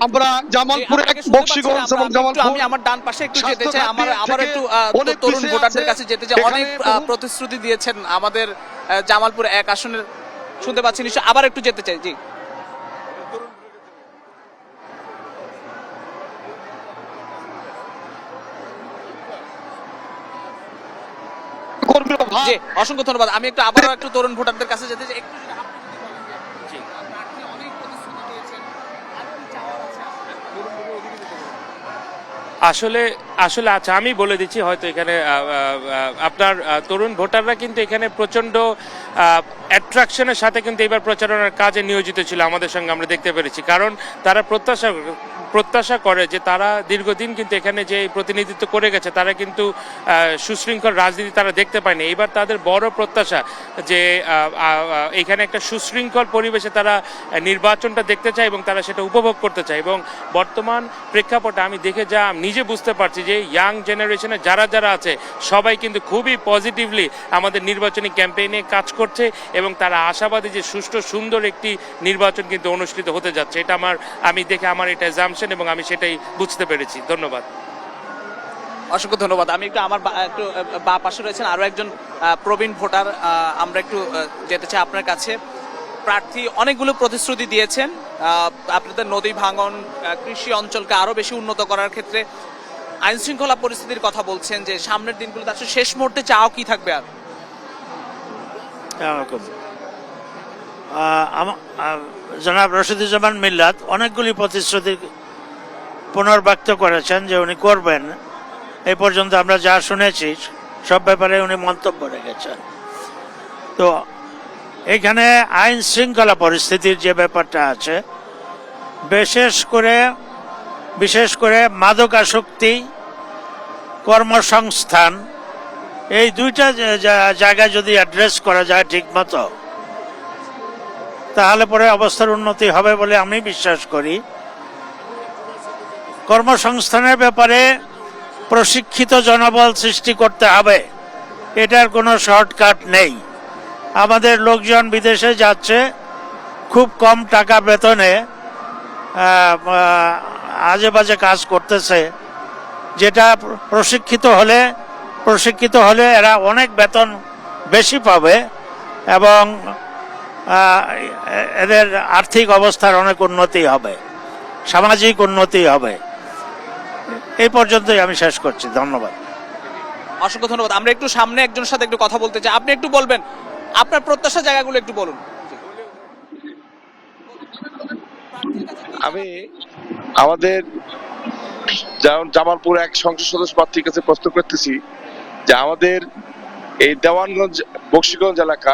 আমরা জামালপুর এক বক্সিগঞ্জ এবং জামালপুর আমি আমার ডান পাশে একটু যেতে চাই, আমার একটু তরুণ ভোটারদের কাছে যেতে চাই। অনেক প্রতিশ্রুতি দিয়েছেন আমাদের জামালপুর এক আসনের, শুনতে পাচ্ছি নিশ্চয়, আবার একটু যেতে চাই। জি জি, অসংখ্য ধন্যবাদ। আমি একটু আবারও একটু তরুণ ভোটারদের কাছে যেতে চাই। একটু যদি আপনি যদি বলেন যে প্রার্থী অনেক প্রতিশ্রুতি দিয়েছেন, আর কি চাওয়ার আছে
আসলে আসলে আচ্ছা, আমি বলে দিচ্ছি, হয়তো এখানে আপনার তরুণ ভোটাররা কিন্তু এখানে প্রচন্ড অ্যাট্রাকশনের সাথে কিন্তু এবার প্রচারণার কাজে নিয়োজিত ছিল আমাদের সঙ্গে, আমরা দেখতে পেরেছি। কারণ তারা প্রত্যাশা করে যে তারা দীর্ঘদিন কিন্তু এখানে যে প্রতিনিধিত্ব করে গেছে, তারা কিন্তু সুশৃঙ্খল রাজনীতি তারা দেখতে পায়নি। এবার তাদের বড় প্রত্যাশা যে এখানে একটা সুশৃঙ্খল পরিবেশে তারা নির্বাচনটা দেখতে চায় এবং তারা সেটা উপভোগ করতে চায়। এবং বর্তমান প্রেক্ষাপটে আমি দেখে যা নিজে বুঝতে পারছি যে ইয়াং জেনারেশনে যারা আছে সবাই কিন্তু খুবই পজিটিভলি আমাদের নির্বাচনী ক্যাম্পেইনে কাজ করছে এবং তারা আশাবাদী যে সুষ্ঠু সুন্দর একটি নির্বাচন কিন্তু অনুষ্ঠিত হতে যাচ্ছে। এটা আমি দেখে আমার এটা জামশেন এবং আমি সেটাই বুঝতে পেরেছি। ধন্যবাদ,
অসংখ্য ধন্যবাদ। আমি একটু আমার একটু বা পাশে রয়েছেন আরো একজন প্রবীণ ভোটার, আমরা একটু যেতে চাই আপনার কাছে। প্রার্থী অনেকগুলো প্রতিশ্রুতি দিয়েছেন আপনাদের নদী ভাঙন, কৃষি অঞ্চলকে আরো বেশি উন্নত করার ক্ষেত্রে, আইন শৃঙ্খলা পরিস্থিতির কথা বলছেন, যে সামনের দিনগুলোতে আসলে শেষ মুহূর্তে চাও কি থাকবে? আর
জনাব রশিদুজ্জামান মিল্লাত অনেকগুলি প্রতিশ্রুতি পুনর্ব্যক্ত করেছেন যে উনি করবেন। এই পর্যন্ত আমরা যা শুনেছি সব ব্যাপারে উনি মন্তব্য রেখেছেন। তো এখানে আইন শৃঙ্খলা পরিস্থিতির যে ব্যাপারটা আছে, বিশেষ করে মাদকাসক্তি, কর্মসংস্থান, এই দুইটা জায়গায় যদি অ্যাড্রেস করা যায় ঠিক মতো, তাহলে পরে অবস্থার উন্নতি হবে বলে আমি বিশ্বাস করি। কর্মসংস্থানের ব্যাপারে প্রশিক্ষিত জনবল সৃষ্টি করতে হবে, এটার কোনো শর্টকাট নেই। আমাদের লোকজন বিদেশে যাচ্ছে খুব কম টাকা বেতনে, আজে বাজে কাজ করতেছে, যেটা প্রশিক্ষিত হলে এরা অনেক বেতন বেশি পাবে এবং এদের আর্থিক অবস্থার অনেক উন্নতি হবে, সামাজিক উন্নতি হবে। এই পর্যন্তই আমি শেষ করছি। ধন্যবাদ,
অসংখ্য ধন্যবাদ। আমরা একটু সামনে একজনের সাথে একটু কথা বলতে চাই। আপনি একটু বলবেন আপনার প্রত্যাশা জায়গাগুলো একটু বলুন।
আমি আমাদের জামালপুর এক সংসদ সদস্য প্রার্থীর কাছে প্রশ্ন করতেছি যে আমাদের এই দেওয়ানগঞ্জ বক্সিগঞ্জ এলাকা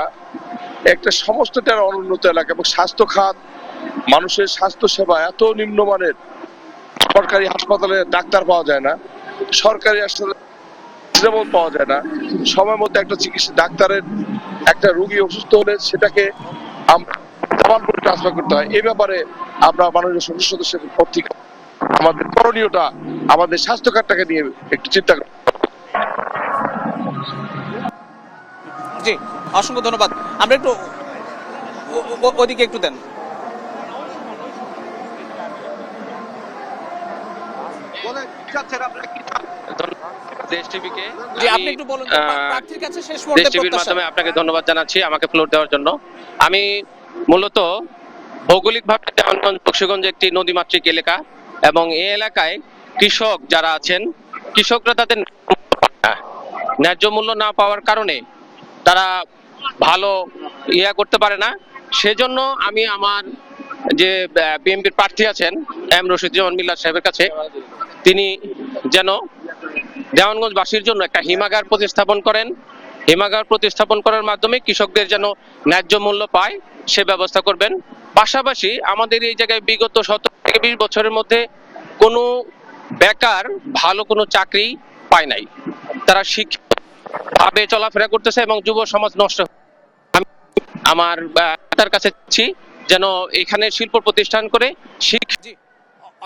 একটা সমস্তটার অনুন্নত এলাকা এবং স্বাস্থ্য খাত, মানুষের স্বাস্থ্য সেবা এত নিম্নমানের, সরকারি হাসপাতালে ডাক্তার পাওয়া যায় না, সরকারি হাসপাতালে পাওয়া যায় না, সময় মতো একটা চিকিৎসা, ডাক্তারের একটা রোগী অসুস্থ হলে সেটাকে জামালপুরে ট্রান্সফার করতে হয়। এই ব্যাপারে আমরা মাননীয় সংসদ সদস্যের পত্রিকা আমাদের করণীয়টা আমাদের স্বাস্থ্য খাতটাকে নিয়ে একটু চিন্তা করি।
জি, অসংখ্য ধন্যবাদ। আমরা একটু ওদিকে একটু দেন।
আপনাকে ধন্যবাদ জানাচ্ছি আমাকে ফ্লোর দেওয়ার জন্য। আমি মূলত ভৌগোলিকভাবে দেওয়ানগঞ্জ বক্সিগঞ্জ একটি নদীমাতৃক এলাকা এবং এই এলাকায় কৃষক যারা আছেন, কৃষকরা তাদের ন্যায্য মূল্য না পাওয়ার কারণে তারা ভালো করতে পারে না। সেজন্য আমি আমার যে বিএনপির প্রার্থী আছেন এম রশিদুজ্জামান মিল্লাত সাহেবের কাছে, তিনি যেন দেওয়ানগঞ্জবাসীর জন্য একটা হিমাগার প্রতিস্থাপন করেন, হিমাগার প্রতিস্থাপন করার মাধ্যমে কৃষকদের যেন ন্যায্য মূল্য পায় সে ব্যবস্থা করবেন। পাশাপাশি আমাদের এই জায়গায় বিগত 17 থেকে 20 বছরের মধ্যে কোনো বেকার ভালো কোনো চাকরি পায় নাই, তারা শিক্ষাভাবে চলাফেরা করতেছে এবং যুব সমাজ নষ্ট। আমি আমার তার কাছে চাচ্ছি যেন এখানে শিল্প প্রতিষ্ঠান করে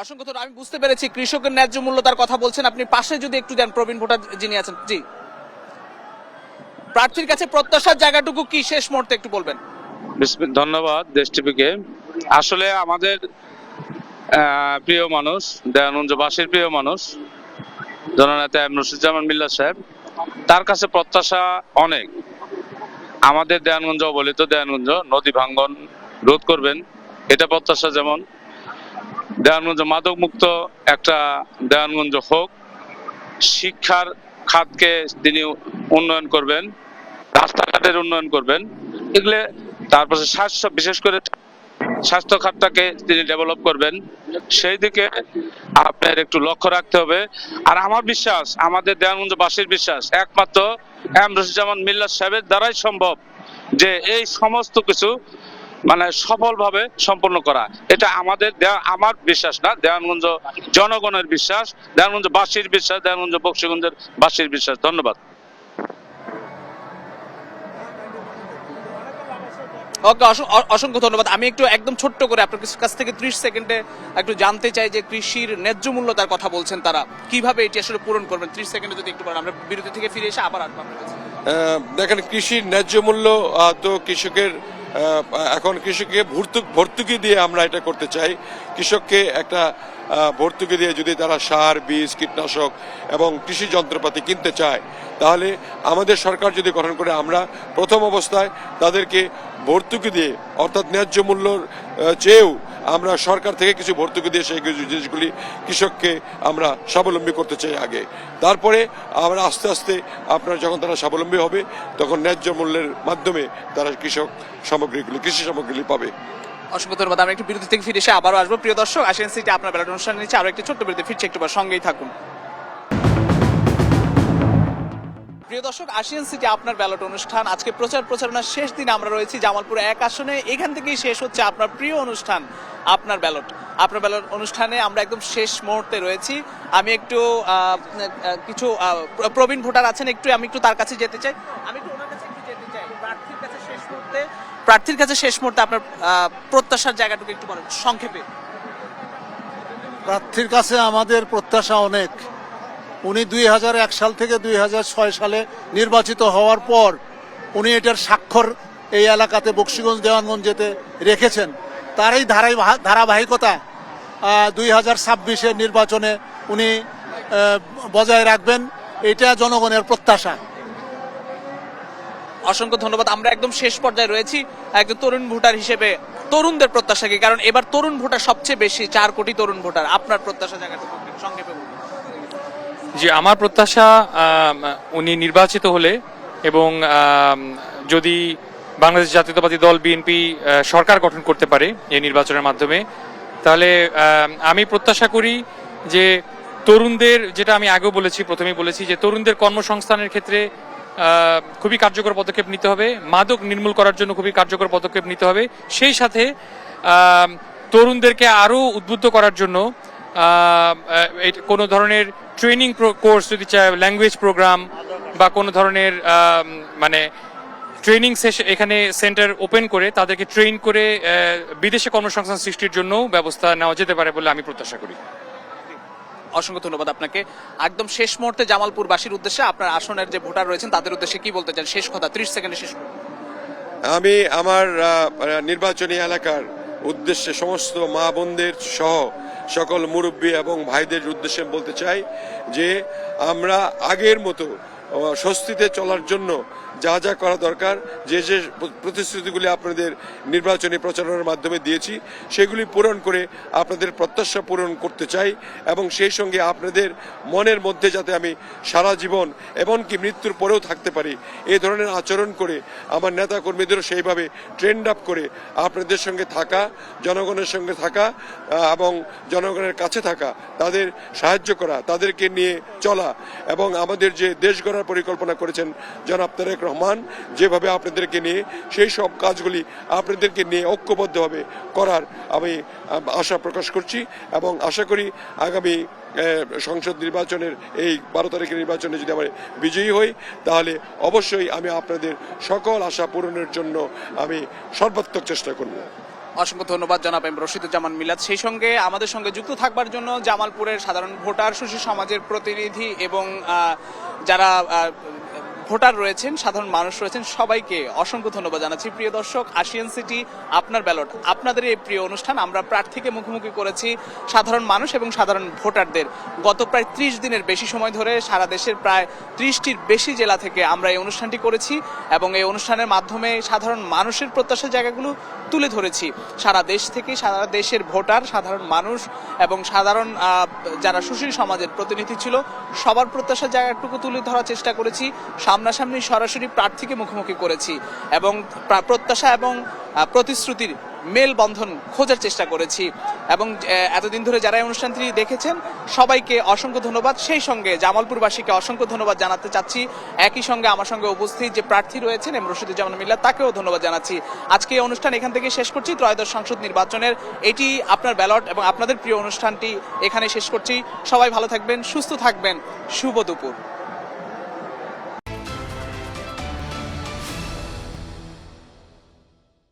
অসংখ্য ধন্যবাদ। আমি বুঝতে পেরেছি কৃষকের ন্যায্য মূল্য তার কথা বলছেন, আপনি পাশে যদি একটু দেন প্রবীণ ভোটার যিনি আছেন। জি, প্রার্থীর কাছে প্রত্যাশার জায়গাটুকু কি শেষ মুহূর্তে একটু বলবেন।
ধন্যবাদ দেশ টিভিকে। আসলে আমাদের
প্রিয় মানুষ, দেওয়ানগঞ্জবাসীর প্রিয় মানুষ জননেতা এম রশিদুজ্জামান মিল্লাত সাহেব, তার কাছে প্রত্যাশা অনেক। আমাদের দেওয়ানগঞ্জ অবহেলিত দেওয়ানগঞ্জ নদী ভাঙ্গন রোধ করবেন, এটা প্রত্যাশা। যেমন দেওয়ানগঞ্জ মাদক মুক্ত একটা দেওয়ানগঞ্জ হোক, শিক্ষার খাতকে তিনি উন্নয়ন করবেন, রাস্তাঘাটের উন্নয়ন করবেন, এগুলো। তারপরে স্বাস্থ্য, বিশেষ করে স্বাস্থ্য খাতটাকে তিনি ডেভেলপ করবেন, সেই দিকে আপনার একটু লক্ষ্য রাখতে হবে। আর আমার বিশ্বাস, আমাদের দেওয়ানগঞ্জবাসীর বিশ্বাস, একমাত্র এম রশিদুজ্জামান মিল্লাত সাহেবের দ্বারাই সম্ভব যে এই সমস্ত কিছু মানে সফলভাবে সম্পন্ন করা। এটা আমার বিশ্বাস না, দেওয়ানগঞ্জ জনগণের বিশ্বাস, দেওয়ানগঞ্জবাসীর বিশ্বাস, দেওয়ানগঞ্জ বক্সিগঞ্জের বাসীর বিশ্বাস। ধন্যবাদ।
ওকে, অসংখ্য ধন্যবাদ। আমি একটু একদম ছোট্ট করে আপনার কাছ থেকে 30 সেকেন্ডে একটু জানতে চাই যে কৃষির ন্যায্য মূল্য তার কথা বলছেন, তারা কিভাবে এটি আসলে পূরণ করবেন। 30 সেকেন্ডে যদি একটু বলেন, আমরা বিরতি থেকে ফিরে এসে আবার আসবো আপনার কাছে।
দেখেন, কৃষির ন্যায্য মূল্য তো কৃষকের এখন কৃষককে ভর্তুকি দিয়ে আমরা এটা করতে চাই। কৃষককে একটা ভর্তুকি দিয়ে যদি তারা সার, বীজ, কীটনাশক এবং কৃষি যন্ত্রপাতি কিনতে চায়, তাহলে আমাদের সরকার যদি গঠন করে, আমরা প্রথম অবস্থায় তাদেরকে ভর্তুকি দিয়ে, অর্থাৎ ন্যায্য মূল্যর চেয়েও আমরা সরকার থেকে কিছু ভর্তুকি দিয়ে সেই জিনিসগুলি কৃষককে আমরা স্বাবলম্বী করতে চাই আগে। তারপরে আমরা আস্তে আস্তে আপনার যখন তারা স্বাবলম্বী হবে, তখন ন্যায্য মূল্যের মাধ্যমে তারা কৃষি সামগ্রীগুলি পাবে।
অসংখ্য ধন্যবাদ। আমরা একটু বিরতি থেকে ফিরে এসে আবারও আসবো। প্রিয় দর্শক, আশিয়ান সিটি আপনার ব্যালট অনুষ্ঠান নিচ্ছে আরো একটি ছোট্ট বিরতি, ফিরছে একটু সঙ্গেই থাকুন। প্রিয় দর্শক, আশিয়ান সিটি আপনার ব্যালট অনুষ্ঠান আজকে প্রচারণার শেষ দিনে আমরা রয়েছি জামালপুর 1 আসনে। এখান থেকেই শেষ হচ্ছে আপনার প্রিয় অনুষ্ঠান আপনার ব্যালট। আপনার ব্যালট অনুষ্ঠানে আমরা একদম শেষ মুহূর্তে রয়েছি। আমি একটু কিছু প্রবীণ ভোটার আছেন, আমি একটু তার কাছে যেতে চাই। আমি একটু ওনার কাছে যেতে চাই। প্রার্থীর কাছে শেষ মুহূর্তে আপনার প্রত্যাশার জায়গাটুকু একটু বলেন সংক্ষেপে।
প্রার্থীর কাছে আমাদের প্রত্যাশা অনেক। উনি 2001 সাল থেকে 2006 সালে নির্বাচিত হওয়ার পর উনি এটার স্বাক্ষর এই এলাকাতে বক্সিগঞ্জ দেওয়ানগঞ্জেতে রেখেছেন। তার এই ধারাবাহিকতা 2026-এর নির্বাচনে উনি বজায় রাখবেন, এটা জনগণের প্রত্যাশা।
অসংখ্য ধন্যবাদ। আমরা একদম শেষ পর্যায়ে রয়েছি। একজন তরুণ ভোটার হিসেবে তরুণদের প্রত্যাশা কি? কারণ এবার তরুণ ভোটার সবচেয়ে বেশি, 4 কোটি তরুণ ভোটার। আপনার প্রত্যাশা জায়গাটুকু সংক্ষেপে বলুন।
যে আমার প্রত্যাশা, উনি নির্বাচিত হলে এবং যদি বাংলাদেশ জাতীয়তাবাদী দল বিএনপি সরকার গঠন করতে পারে এই নির্বাচনের মাধ্যমে, তাহলে আমি প্রত্যাশা করি যে তরুণদের, যেটা আমি আগেও বলেছি, প্রথমেই বলেছি যে তরুণদের কর্মসংস্থানের ক্ষেত্রে খুবই কার্যকর পদক্ষেপ নিতে হবে, মাদক নির্মূল করার জন্য খুবই কার্যকর পদক্ষেপ নিতে হবে। সেই সাথে তরুণদেরকে আরও উদ্বুদ্ধ করার জন্য কোনো ধরনের ট্রেনিং কোর্স যদি চায়, ল্যাঙ্গুয়েজ প্রোগ্রাম বা কোনো ধরনের মানে ট্রেনিং সেশন, এখানে সেন্টার ওপেন করে তাদেরকে ট্রেন করে বিদেশে কর্মসংস্থান সৃষ্টির জন্য ব্যবস্থা নেওয়া যেতে পারে বলে আমি প্রত্যাশা করি।
অসংখ্য ধন্যবাদ আপনাকে। একদম শেষ মুহূর্তে জামালপুরবাসীর উদ্দেশ্যে, আপনার আসনের যে ভোটার রয়েছেন তাদের উদ্দেশ্যে কি বলতে চান? শেষ কথা, 30 সেকেন্ডে শেষ করুন।
আমি আমার নির্বাচনী এলাকার উদ্দেশ্যে সমস্ত মা বোনদের সহ সকল মুরব্বী এবং ভাইদের উদ্দেশ্যে বলতে চাই যে আমরা আগের মতো স্বস্তিতে চলার জন্য যা যা করা দরকার, যে যে প্রতিশ্রুতিগুলি আপনাদের নির্বাচনী প্রচারণার মাধ্যমে দিয়েছি, সেগুলি পূরণ করে আপনাদের প্রত্যাশা পূরণ করতে চাই। এবং সেই সঙ্গে আপনাদের মনের মধ্যে যাতে আমি সারা জীবন এমনকি মৃত্যুর পরেও থাকতে পারি, এই ধরনের আচরণ করে আমার নেতা কর্মীদেরও সেইভাবে ট্রেন্ড আপ করে আপনাদের সঙ্গে থাকা, জনগণের সঙ্গে থাকা এবং জনগণের কাছে থাকা, তাদের সাহায্য করা, তাদেরকে নিয়ে চলা এবং আমাদের যে দেশ গড়ার পরিকল্পনা করেছেন জনাব তারেক রহমান, যেভাবে আপনাদেরকে নিয়ে সেই সব কাজগুলি আপনাদেরকে নিয়ে ঐক্যবদ্ধভাবে করার আমি আশা প্রকাশ করছি। এবং আশা করি আগামী সংসদ নির্বাচনের এই 12 তারিখের নির্বাচনে যদি আমরা বিজয়ী হই, তাহলে অবশ্যই আমি আপনাদের সকল আশা পূরণের জন্য আমি সর্বাত্মক চেষ্টা করব।
অসংখ্য ধন্যবাদ জনাব এম রশিদুজ্জামান মিলাত। সেই সঙ্গে আমাদের সঙ্গে যুক্ত থাকবার জন্য জামালপুরের সাধারণ ভোটার, সুশীল সমাজের প্রতিনিধি এবং যারা ভোটার রয়েছেন, সাধারণ মানুষ রয়েছেন, সবাইকে অসংখ্য ধন্যবাদ জানাচ্ছি। প্রিয় দর্শক, আশিয়ান সিটি আপনার ব্যালট, আপনাদের এই প্রিয় অনুষ্ঠান। আমরা প্রার্থীকে মুখোমুখি করেছি সাধারণ মানুষ এবং সাধারণ ভোটারদের। গত প্রায় 30 দিনের বেশি সময় ধরে সারা দেশের প্রায় 30টির বেশি জেলা থেকে আমরা এই অনুষ্ঠানটি করেছি এবং এই অনুষ্ঠানের মাধ্যমে সাধারণ মানুষের প্রত্যাশার জায়গাগুলো তুলে ধরেছি। সারা দেশ থেকে সারা দেশের ভোটার, সাধারণ মানুষ এবং সাধারণ যারা সুশীল সমাজের প্রতিনিধি ছিল, সবার প্রত্যাশার জায়গাটুকু তুলে ধরার চেষ্টা করেছি। সামনাসামনি সরাসরি প্রার্থীকে মুখোমুখি করেছি এবং প্রত্যাশা এবং প্রতিশ্রুতির মেলবন্ধন খোঁজার চেষ্টা করেছি এবং এতদিন ধরে যারা এই অনুষ্ঠানটি দেখেছেন সবাইকে অসংখ্য ধন্যবাদ। সেই সঙ্গে জামালপুরবাসীকে অসংখ্য ধন্যবাদ জানাতে চাচ্ছি। একই সঙ্গে আমার সঙ্গে উপস্থিত যে প্রার্থী রয়েছেন এম রশিদুজ্জামান মিল্লাত, তাকেও ধন্যবাদ জানাচ্ছি। আজকে এই অনুষ্ঠান এখান থেকে শেষ করছি। ত্রয়োদশ সংসদ নির্বাচনের এটি আপনার ব্যালট এবং আপনাদের প্রিয় অনুষ্ঠানটি এখানে শেষ করছি। সবাই ভালো থাকবেন, সুস্থ থাকবেন। শুভ দুপুর।